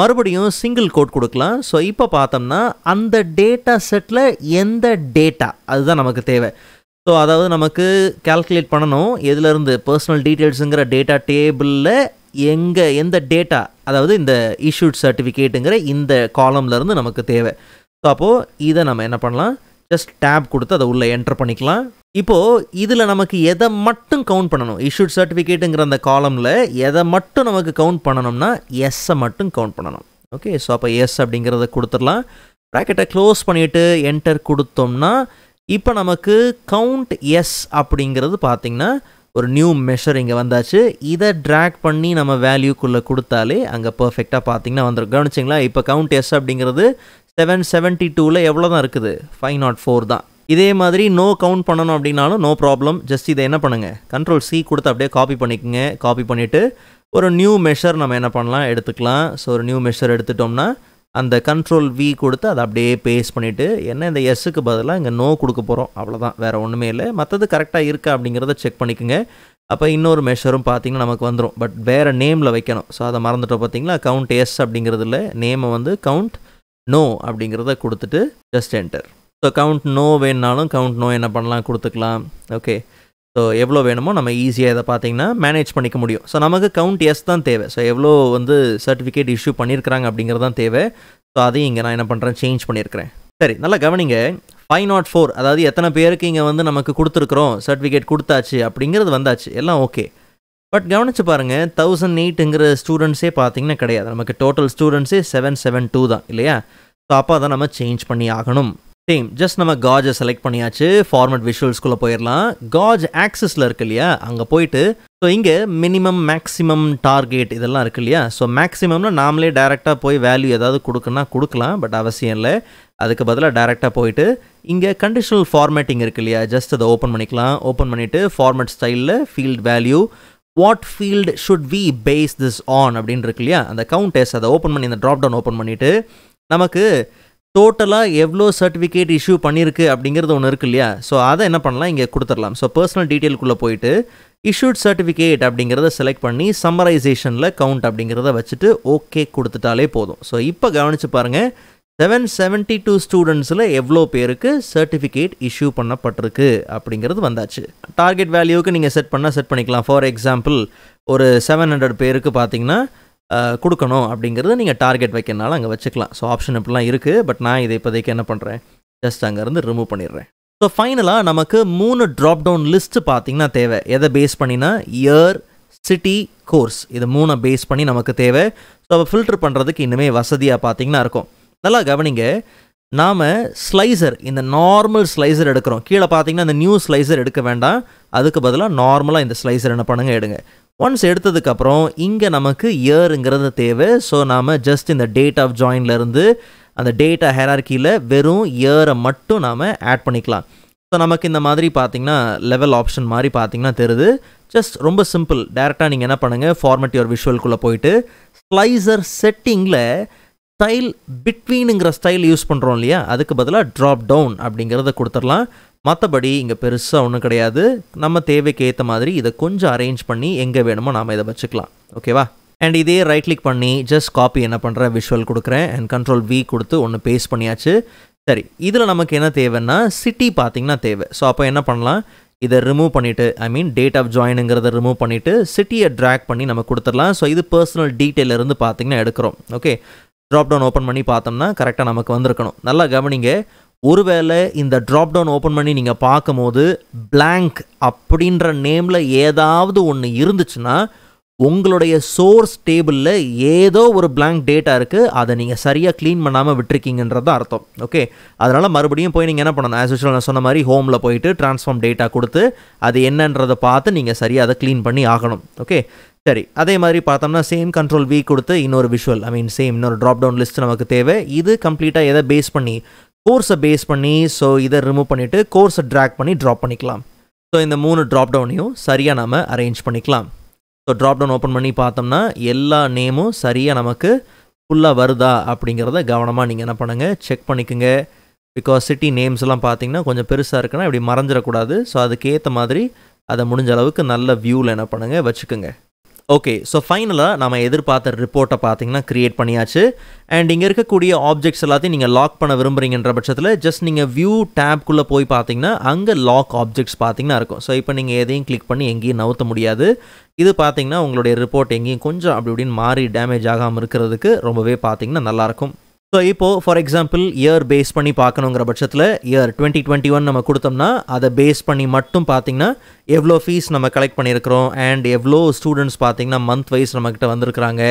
மறுபடியும் சிங்கிள் கோட் கொடுக்கலாம். ஸோ இப்போ பார்த்தோம்னா அந்த டேட்டா செட்டில் எந்த டேட்டா அதுதான் நமக்கு தேவை. ஸோ அதாவது நமக்கு கால்குலேட் பண்ணணும் எதுலேருந்து பர்சனல் டீட்டெயில்ஸுங்கிற டேட்டா டேபிளில் எந்த டேட்டா, அதாவது இந்த இஷ்யூட் சர்டிஃபிகேட்டுங்கிற இந்த காலம்லேருந்து நமக்கு தேவை. ஸோ அப்போது இதை நம்ம என்ன பண்ணலாம், ஜஸ்ட் டேப் கொடுத்து அதை உள்ளே என்டர் பண்ணிக்கலாம். இப்போது இதில் நமக்கு எதை மட்டும் கவுண்ட் பண்ணணும், இஷ்யூட் சர்டிஃபிகேட்டுங்கிற அந்த காலமில் எதை மட்டும் நமக்கு கவுண்ட் பண்ணணும்னா எஸ்ஸை மட்டும் கவுண்ட் பண்ணணும். ஓகே ஸோ அப்போ எஸ் அப்படிங்கிறத கொடுத்துடலாம். ப்ராக்கெட்டை க்ளோஸ் பண்ணிவிட்டு என்டர் கொடுத்தோம்னா இப்போ நமக்கு கவுண்ட் எஸ் அப்படிங்கிறது பார்த்திங்கன்னா ஒரு நியூ மெஷர் இங்கே வந்தாச்சு. இதை ட்ராக் பண்ணி நம்ம வேல்யூக்குள்ளே கொடுத்தாலே அங்கே பர்ஃபெக்டாக பார்த்திங்கன்னா வந்துடும். கவனிச்சிங்களா, இப்போ கவுண்ட் எஸ் அப்படிங்கிறது 772ல் எவ்வளோ தான் இருக்குது, 504 தான். இதே மாதிரி நோ கவுண்ட் பண்ணணும் அப்படின்னாலும் நோ ப்ராப்ளம். ஜஸ்ட் இதை என்ன பண்ணுங்கள், Ctrl+C கொடுத்து அப்படியே காப்பி பண்ணிக்கோங்க. காப்பி பண்ணிவிட்டு ஒரு நியூ மெஷர் நம்ம என்ன பண்ணலாம் எடுத்துக்கலாம். ஸோ ஒரு நியூ மெஷர் எடுத்துட்டோம்னா அந்த Ctrl+V கொடுத்து அதை அப்படியே பேஸ்ட் பண்ணிவிட்டு என்ன இந்த எஸ்ஸுக்கு பதிலாக இங்கே நோ கொடுக்க போகிறோம், அவ்வளோதான், வேறு ஒன்றுமே இல்லை. மற்றது கரெக்டாக இருக்கா அப்படிங்கிறத செக் பண்ணிக்கோங்க. அப்போ இன்னொரு மெஷரும் பார்த்திங்கன்னா நமக்கு வந்துடும். பட் வேறு நேமில் வைக்கணும். ஸோ அதை மறந்துட்டோம் பார்த்தீங்களா, கவுண்ட் எஸ் அப்படிங்கிறதுல நேமை வந்து கவுண்ட் நோ அப்படிங்கிறத கொடுத்துட்டு just enter. So count no வேணுனாலும் கவுண்ட் நோ என்ன பண்ணலாம் கொடுத்துக்கலாம். ஓகே ஸோ எவ்வளோ வேணுமோ நம்ம ஈஸியாக இதை பார்த்தீங்கன்னா மேனேஜ் பண்ணிக்க முடியும். ஸோ நமக்கு கவுண்ட் எஸ் தான் தேவை. ஸோ எவ்வளோ வந்து சர்டிஃபிகேட் இஷ்யூ பண்ணியிருக்கிறாங்க அப்படிங்கிறது தான் தேவை. ஸோ அதையும் இங்கே நான் என்ன பண்ணுறேன், சேஞ்ச் பண்ணியிருக்கிறேன். சரி, நல்லா கவனிங்க. 504 அதாவது எத்தனை பேருக்கு இங்கே வந்து நமக்கு கொடுத்துருக்குறோம், சர்டிஃபிகேட் கொடுத்தாச்சு அப்படிங்கிறது வந்தாச்சு, எல்லாம் ஓகே. பட் கவனிச்சு பாருங்கள், 1008ங்கிற ஸ்டூடெண்ட்ஸே பார்த்தீங்கன்னா கிடையாது. நமக்கு டோட்டல் ஸ்டூடெண்ட்ஸே 772 தான் இல்லையா. ஸோ அப்போ அதை நம்ம சேஞ்ச் பண்ணி ஆகணும். சேம் ஜஸ்ட் நம்ம காஜை செலக்ட் பண்ணியாச்சு. ஃபார்மேட் விஷுவல்ஸ்குள்ளே போயிடலாம். காஜ் ஆக்சஸில் இருக்கு இல்லையா, அங்கே போயிட்டு ஸோ இங்கே மினிமம் மேக்ஸிமம் டார்கெட் இதெல்லாம் இருக்குது இல்லையா. ஸோ மேக்ஸிமம்னா நாமளே டேரெக்டாக போய் வேல்யூ ஏதாவது கொடுக்குன்னா கொடுக்கலாம், பட் அவசியம் இல்லை. அதுக்கு பதிலாக டேரெக்டாக போயிட்டு இங்கே கண்டிஷனல் ஃபார்மேட்டிங் இருக்குது இல்லையா, ஜஸ்ட் அதை ஓப்பன் பண்ணிக்கலாம். ஓப்பன் பண்ணிவிட்டு ஃபார்மேட் ஸ்டைலில் field value what field should we base this on அப்படின்னு இருக்கு இல்லையா, அந்த கவுண்டஸ் அதை ஓப்பன் பண்ணி இந்த ட்ராப் டவுன் ஓப்பன் பண்ணிவிட்டு நமக்கு டோட்டலாக எவ்வளோ சர்டிஃபிகேட் இஷ்யூ பண்ணியிருக்கு அப்படிங்கிறது ஒன்று இருக்குது இல்லையா. ஸோ அதை என்ன பண்ணலாம், இங்கே கொடுத்துடலாம். ஸோ பர்சனல் டீட்டெயிலுக்குள்ளே போயிட்டு இஷ்யூட் சர்டிஃபிகேட் அப்படிங்கிறத செலக்ட் பண்ணி சம்மரைசேஷனில் கவுண்ட் அப்படிங்கிறத வச்சுட்டு ஓகே கொடுத்துட்டாலே போதும். ஸோ இப்போ கவனித்து பாருங்கள், 772 ஸ்டூடெண்ட்ஸில் எவ்வளோ பேருக்கு சர்டிஃபிகேட் இஷ்யூ பண்ணப்பட்டிருக்கு அப்படிங்கிறது வந்தாச்சு. டார்கெட் வேல்யூவுக்கு நீங்கள் செட் பண்ணிக்கலாம். ஃபார் எக்ஸாம்பிள் ஒரு 700 பேருக்கு பார்த்தீங்கன்னா கொடுக்கணும் அப்படிங்கிறது நீங்கள் டார்கெட் வைக்கிறனால அங்கே வச்சுக்கலாம். ஸோ ஆப்ஷன் இப்படிலாம் இருக்குது. பட் நான் இதை இப்போதைக்கு என்ன பண்ணுறேன், ஜஸ்ட் அங்கேருந்து ரிமூவ் பண்ணிடுறேன். ஸோ ஃபைனலாக நமக்கு 3 ட்ராப் டவுன் லிஸ்ட்டு பார்த்தீங்கன்னா தேவை. எதை பேஸ் பண்ணினா இயர், சிட்டி, கோர்ஸ், இது 3 பேஸ் பண்ணி நமக்கு தேவை. ஸோ அப்போ ஃபில்டர் பண்ணுறதுக்கு இன்னுமே வசதியாக பார்த்தீங்கன்னா இருக்கும். நல்லா கவனிங்க, நாம் ஸ்லைசர், இந்த நார்மல் ஸ்லைசர் எடுக்கிறோம். கீழே பார்த்தீங்கன்னா இந்த நியூ ஸ்லைசர் எடுக்க வேண்டாம், அதுக்கு பதிலாக நார்மலாக இந்த ஸ்லைசர் என்ன பண்ணுங்கள் எடுங்க. ஒன்ஸ் எடுத்ததுக்கப்புறம் இங்கே நமக்கு இயருங்கிறது தேவை. ஸோ நாம் ஜஸ்ட் இந்த டேட் ஆஃப் ஜாயின்லேருந்து அந்த டேட்டா ஹெரார்க்கியில் வெறும் இயரை மட்டும் நாம் ஆட் பண்ணிக்கலாம். ஸோ நமக்கு இந்த மாதிரி பார்த்திங்கன்னா லெவல் ஆப்ஷன் மாதிரி பார்த்திங்கன்னா தெரியுது. ஜஸ்ட் ரொம்ப சிம்பிள். டேரெக்டாக நீங்கள் என்ன பண்ணுங்கள், ஃபார்மேட் யுவர் விஷுவல்குள்ளே போயிட்டு ஸ்லைசர் செட்டிங்கில் ஸ்டைல் பிட்வீனுங்கிற ஸ்டைல் யூஸ் பண்ணுறோம் இல்லையா, அதுக்கு பதிலாக ட்ராப் டவுன் அப்படிங்கிறத கொடுத்துடலாம். மற்றபடி இங்கே பெருசாக ஒன்றும் கிடையாது. நம்ம தேவைக்கு ஏற்ற மாதிரி இதை கொஞ்சம் அரேஞ்ச் பண்ணி எங்கே வேணுமோ நாம் இதை வச்சுக்கலாம். ஓகேவா. அண்ட் இதே ரைட் கிளிக் பண்ணி ஜஸ்ட் காப்பி என்ன பண்ணுறேன், விஷுவல் கொடுக்குறேன். அண்ட் Ctrl+V கொடுத்து ஒன்று பேஸ்ட் பண்ணியாச்சு. சரி, இதில் நமக்கு என்ன தேவைன்னா சிட்டி பார்த்திங்கன்னா தேவை. ஸோ அப்போ என்ன பண்ணலாம், இதை ரிமூவ் பண்ணிவிட்டு டேட் ஆஃப் ஜாயினுங்கிறத ரிமூவ் பண்ணிவிட்டு சிட்டியை ட்ராக் பண்ணி நம்ம கொடுத்துடலாம். ஸோ இது பர்சனல் டீட்டெயிலிருந்து பார்த்திங்கன்னா எடுக்கிறோம். ஓகே, ட்ராப் டவுன் ஓப்பன் பண்ணி பார்த்தோம்னா கரெக்டாக நமக்கு வந்திருக்கணும். நல்லா கவனிங்க, ஒருவேளை இந்த ட்ராப் டவுன் ஓப்பன் பண்ணி நீங்கள் பார்க்கும்போது பிளாங்க் அப்படின்ற நேமில் ஏதாவது ஒன்று இருந்துச்சுன்னா உங்களுடைய சோர்ஸ் டேபிளில் ஏதோ ஒரு பிளாங்க் டேட்டா இருக்குது, அதை நீங்கள் சரியாக க்ளீன் பண்ணாமல் விட்டுருக்கீங்கன்றது அர்த்தம். ஓகே, அதனால் மறுபடியும் போய் நீங்கள் என்ன பண்ணணும், ஆஸ் யூஷுவல் நான் சொன்ன மாதிரி ஹோமில் போயிட்டு ட்ரான்ஸ்ஃபார்ம் டேட்டா கொடுத்து அது என்னன்றதை பார்த்து நீங்கள் சரியாக அதை க்ளீன் பண்ணி ஆகணும். ஓகே, சரி, அதே மாதிரி பார்த்தோம்னா சேம் Ctrl+V கொடுத்து இன்னொரு விஷுவல் சேம் இன்னொரு ட்ராப் டவுன் லிஸ்ட் நமக்கு தேவை. இது கம்ப்ளீட்டாக எதை பேஸ் பண்ணி, கோர்ஸை பேஸ் பண்ணி. ஸோ இதை ரிமூவ் பண்ணிவிட்டு கோர்ஸை ட்ராக் பண்ணி ட்ராப் பண்ணிக்கலாம். ஸோ இந்த 3 ட்ராப் டவுனையும் சரியாக நாம் அரேஞ்ச் பண்ணிக்கலாம். ஸோ ட்ராப் டவுன் ஓப்பன் பண்ணி பார்த்தோம்னா எல்லா நேமும் சரியாக நமக்கு ஃபுல்லாக வருதா அப்படிங்கிறத கவனமாக நீங்கள் என்ன பண்ணுங்கள், செக் பண்ணிக்கோங்க. பிகாஸ் சிட்டி நேம்ஸ்லாம் பார்த்தீங்கன்னா கொஞ்சம் பெருசாக இருக்குன்னா இப்படி மறைஞ்சிடக்கூடாது. ஸோ அதுக்கேற்ற மாதிரி அதை முடிஞ்ச அளவுக்கு நல்ல வியூவில் என்ன பண்ணுங்கள், வச்சுக்கோங்க. ஓகே, ஸோ ஃபைனலாக நம்ம எதிர்பார்த்த ரிப்போர்ட்டை பார்த்தீங்கன்னா க்ரியேட் பண்ணியாச்சு. அண்ட் இங்கே இருக்கக்கூடிய ஆப்ஜெக்ட்ஸ் எல்லாத்தையும் நீங்கள் லாக் பண்ண விரும்புகிறீங்கன்ற பட்சத்தில் ஜஸ்ட் நீங்கள் வியூ டேப்குள்ளே போய் பார்த்தீங்கன்னா அங்கே லாக் ஆப்ஜெக்ட்ஸ் பார்த்தீங்கன்னா இருக்கும். ஸோ இப்போ நீங்கள் எதையும் கிளிக் பண்ணி எங்கேயும் நவுத்த முடியாது. இது பார்த்தீங்கன்னா உங்களுடைய ரிப்போர்ட் எங்கேயும் கொஞ்சம் அப்படி இப்படின்னு மாறி டேமேஜ் ஆகாமல் இருக்கிறதுக்கு ரொம்பவே பார்த்தீங்கன்னா நல்லாயிருக்கும். ஸோ இப்போது ஃபார் எக்ஸாம்பிள் இயர் பேஸ் பண்ணி பார்க்கணுங்கிற பட்சத்தில் இயர் 2021 நம்ம கொடுத்தோம்னா அதை பேஸ் பண்ணி மட்டும் பார்த்திங்கன்னா எவ்வளோ ஃபீஸ் நம்ம கலெக்ட் பண்ணியிருக்கிறோம் அண்ட் எவ்வளோ ஸ்டூடெண்ட்ஸ் பார்த்திங்கன்னா மந்த் வைஸ் நம்மக்கிட்ட வந்திருக்கிறாங்க,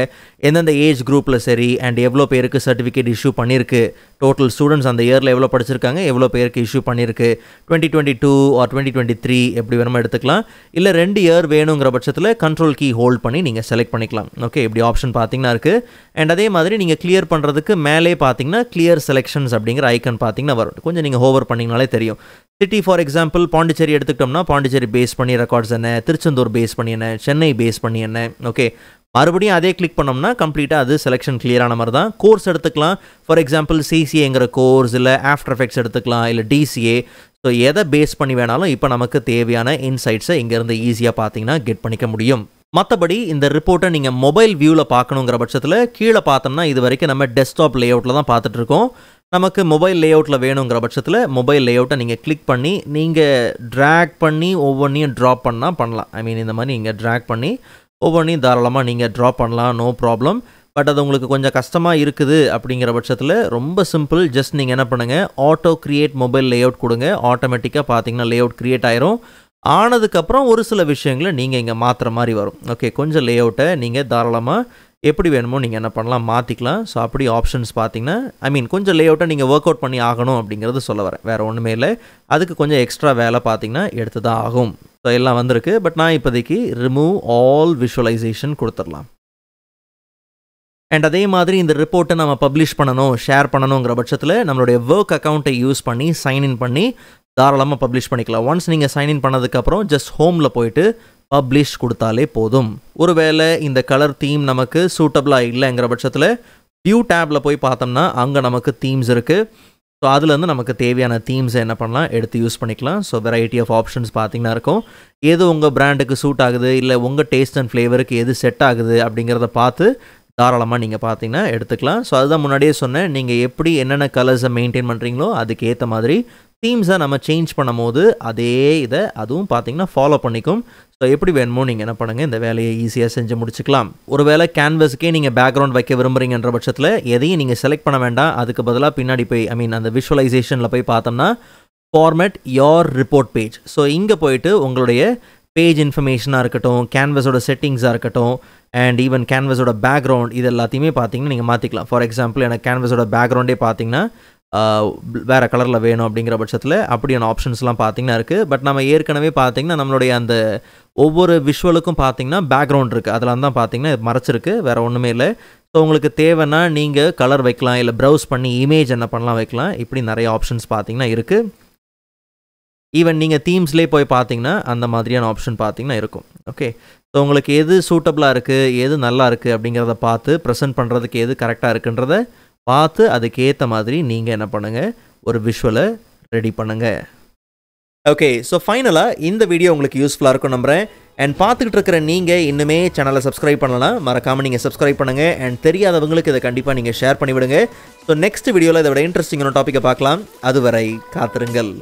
எந்தெந்த ஏஜ் குரூப்பில் சரி, அண்ட் எவ்வளோ பேருக்கு சர்டிஃபிகேட் இஷ்யூ பண்ணியிருக்கு, டோட்டல் ஸ்டூடெண்ட்ஸ் அந்த இயரில் எவ்வளோ படிச்சிருக்காங்க, எவ்வளோ பேருக்கு இஷ்யூ பண்ணியிருக்கு, 2022 ஆர் 2023 எப்படி வேணுமோ எடுத்துக்கலாம். இல்லை 2 இயர் வேணுங்கிற பட்சத்தில் கண்ட்ரோல் கீ ஹோல்ட் பண்ணி நீங்கள் செலக்ட் பண்ணிக்கலாம். ஓகே, இப்படி ஆப்ஷன் பார்த்திங்கன்னா இருக்குது. அண்ட் அதே மாதிரி நீங்கள் கிளியர் பண்ணுறதுக்கு மேலே பார்த்தீங்கன்னா கிளியர் செலெக்ஷன்ஸ் அப்படிங்கிற ஐக்கன் பார்த்தீங்கன்னா வரும். கொஞ்சம் நீங்கள் ஹோவர் பண்ணிங்கனாலே தெரியும். சிட்டி ஃபார் எக்ஸாம்பிள் பாண்டிச்சேரி எடுத்துக்கிட்டோம்னா பாண்டிச்சேரி பேஸ் பண்ணி ரெக்கார்ட்ஸ் என்ன, திருச்செந்தூர் பேஸ் பண்ணி என்ன, சென்னை பேஸ் பண்ணி என்ன. ஓகே, மறுபடியும் அதே கிளிக் பண்ணோம்னா கம்ப்ளீட்டாக அது செலெக்ஷன் கிளியரான மாதிரி தான். கோர்ஸ் எடுத்துக்கலாம். ஃபார் எக்ஸாம்பிள் சிசிஏங்கிற கோர்ஸ், இல்லை ஆஃப்டர் எஃபெக்ட்ஸ் எடுத்துக்கலாம், இல்லை டிசிஏ. ஸோ எதை பேஸ் பண்ணி வேணாலும் இப்போ நமக்கு தேவையான இன்சைட்ஸை இங்கேருந்து ஈஸியாக பார்த்தீங்கன்னா கெட் பண்ணிக்க முடியும். மற்றபடி இந்த ரிப்போர்ட்டை நீங்கள் மொபைல் வியூவில் பார்க்கணுங்கிற பட்சத்தில் கீழே பார்த்தோம்னா இது வரைக்கும் நம்ம டெஸ்க்டாப் லேஅவுட்டில் தான் பார்த்துட்ருக்கோம். நமக்கு மொபைல் லேஅவுட்டில் வேணுங்கிற பட்சத்தில் மொபைல் லேஅவுட்டை நீங்கள் கிளிக் பண்ணி நீங்கள் ட்ராக் பண்ணி ஒவ்வொன்றையும் ட்ராப் பண்ணலாம். ஐ மீன் இந்த மாதிரி நீங்கள் ட்ராக் பண்ணி ஒவ்வொன்றையும் தாராளமாக நீங்கள் ட்ராப் பண்ணலாம், நோ ப்ராப்ளம். பட் அது உங்களுக்கு கொஞ்சம் கஷ்டமாக இருக்குது அப்படிங்கிற பட்சத்தில் ரொம்ப சிம்பிள். ஜஸ்ட் நீங்கள் என்ன பண்ணுங்கள், ஆட்டோ க்ரியேட் மொபைல் லேஅவுட் கொடுங்க. ஆட்டோமேட்டிக்காக பார்த்தீங்கன்னா லேஅவுட் க்ரியேட் ஆயிரும். ஆனதுக்கப்புறம் ஒரு சில விஷயங்களை நீங்கள் இங்கே மாற்றுற மாதிரி வரும். ஓகே, கொஞ்சம் லேஅவுட்டை நீங்கள் தாராளமாக எப்படி வேணுமோ நீங்கள் என்ன பண்ணலாம், மாற்றிக்கலாம். ஸோ அப்படி ஆப்ஷன்ஸ் பார்த்தீங்கன்னா ஐ மீன் கொஞ்சம் லேஅவுட்டை நீங்கள் ஒர்க் அவுட் பண்ணி ஆகணும் அப்படிங்கிறது சொல்ல வரேன், வேறு ஒன்றுமே இல்லை. அதுக்கு கொஞ்சம் எக்ஸ்ட்ரா வேலை பார்த்தீங்கன்னா எடுத்து தான் ஆகும். ஸோ எல்லாம் வந்திருக்கு. பட் நான் இப்போதைக்கு ரிமூவ் ஆல் விஷுவலைசேஷன் கொடுத்துடலாம். அண்ட் அதே மாதிரி இந்த ரிப்போர்ட்டை நம்ம பப்ளிஷ் பண்ணணும், ஷேர் பண்ணணுங்கிற பட்சத்தில் நம்மளுடைய ஒர்க் அக்கௌண்ட்டை யூஸ் பண்ணி சைன்இன் பண்ணி தாராளமாக பப்ளிஷ் பண்ணிக்கலாம். ஒன்ஸ் நீங்கள் சைன்இன் பண்ணதுக்கப்புறம் ஜஸ்ட் ஹோமில் போயிட்டு பப்ளிஷ் கொடுத்தாலே போதும். ஒருவேளை இந்த கலர் தீம் நமக்கு சூட்டபிளாக இல்லைங்கிற பட்சத்தில் வியூ டேப்பில் போய் பார்த்தோம்னா அங்கே நமக்கு தீம்ஸ் இருக்குது. ஸோ அதுலேருந்து நமக்கு தேவையான தீம்ஸை என்ன பண்ணலாம், எடுத்து யூஸ் பண்ணிக்கலாம். ஸோ வெரைட்டி ஆஃப் ஆப்ஷன்ஸ் பார்த்திங்கன்னா இருக்கும். எது உங்கள் பிராண்டுக்கு சூட் ஆகுது, இல்லை உங்கள் டேஸ்ட் அண்ட் ஃப்ளேவருக்கு எது செட் ஆகுது அப்படிங்கிறத பார்த்து தாராளமாக நீங்கள் பார்த்தீங்கன்னா எடுத்துக்கலாம். ஸோ அதுதான் முன்னாடியே சொன்னேன், நீங்கள் எப்படி என்னென்ன கலர்ஸை மெயின்டைன் பண்ணுறீங்களோ அதுக்கு ஏற்ற மாதிரி தீம்ஸை நம்ம சேஞ்ச் பண்ணும் போது அதே இதை அதுவும் பார்த்தீங்கன்னா ஃபாலோ பண்ணிக்கும். ஸோ எப்படி வேணுமோ நீங்கள் என்ன பண்ணுங்கள், இந்த வேலையை ஈஸியாக செஞ்சு முடிச்சுக்கலாம். ஒரு வேளை கேன்வஸுக்கே நீங்கள் பேக்ரவுண்ட் வைக்க விரும்புகிறீங்கன்ற பட்சத்தில் எதையும் நீங்கள் செலக்ட் பண்ண வேண்டாம். அதுக்கு பதிலாக பின்னாடி போய் ஐ மீன் அந்த விஷுவலைசேஷனில் போய் பார்த்தோம்னா format your report page. So இங்கே போயிட்டு உங்களுடைய பேஜ் இன்ஃபர்மேஷனாக இருக்கட்டும், கேன்வஸோட செட்டிங்ஸாக இருக்கட்டும், அண்ட் ஈவன் கேன்வஸோட பேக்ரவுண்ட், இது எல்லாத்தையுமே பார்த்தீங்கன்னா நீங்கள் மாற்றிக்கலாம். ஃபார் எக்ஸாம்பிள் எனக்கு கேன்வஸோட பேக்ரவுண்டே பார்த்தீங்கன்னா வேறு கலரில் வேணும் அப்படிங்கிற பட்சத்தில் அப்படியான ஆப்ஷன்ஸ்லாம் பார்த்தீங்கன்னா இருக்குது. பட் நம்ம ஏற்கனவே பார்த்தீங்கன்னா நம்மளுடைய அந்த ஒவ்வொரு விஷுவலுக்கும் பார்த்தீங்கன்னா பேக்ரவுண்ட் இருக்குது, அதெல்லாம் தான் பார்த்தீங்கன்னா மறைச்சிருக்கு, வேறு ஒன்றுமே இல்லை. ஸோ உங்களுக்கு தேவைன்னா நீங்கள் கலர் வைக்கலாம், இல்லை ப்ரௌஸ் பண்ணி இமேஜ் என்ன பண்ணலாம் வைக்கலாம். இப்படி நிறைய ஆப்ஷன்ஸ் பார்த்தீங்கன்னா இருக்குது. ஈவன் நீங்கள் தீம்ஸ்லேயே போய் பார்த்தீங்கன்னா அந்த மாதிரியான ஆப்ஷன் பார்த்தீங்கன்னா இருக்கும். ஓகே, ஸோ உங்களுக்கு எது சூட்டபிளாக இருக்குது, எது நல்லா இருக்குது அப்படிங்கிறத பார்த்து ப்ரெசென்ட் பண்ணுறதுக்கு எது கரெக்டாக இருக்குன்றத பார்த்து அதுக்கேற்ற மாதிரி நீங்கள் என்ன பண்ணுங்கள், ஒரு விஷுவலை ரெடி பண்ணுங்கள். ஓகே, ஸோ ஃபைனலாக இந்த வீடியோ உங்களுக்கு யூஸ்ஃபுல்லாக இருக்கும் நம்புகிறேன். அண்ட் பார்த்துக்கிட்டு இருக்கிற நீங்கள் இன்னுமே சேனலை சப்ஸ்கிரைப் பண்ணலாம், மறக்காமல் நீங்கள் சப்ஸ்கிரைப் பண்ணுங்கள். அண்ட் தெரியாதவங்களுக்கு இதை கண்டிப்பாக நீங்கள் ஷேர் பண்ணிவிடுங்க. ஸோ நெக்ஸ்ட் வீடியோவில் இதை விட இன்ட்ரெஸ்டிங்கான டாப்பிக்கை பார்க்கலாம். அதுவரை காத்திருங்கள்.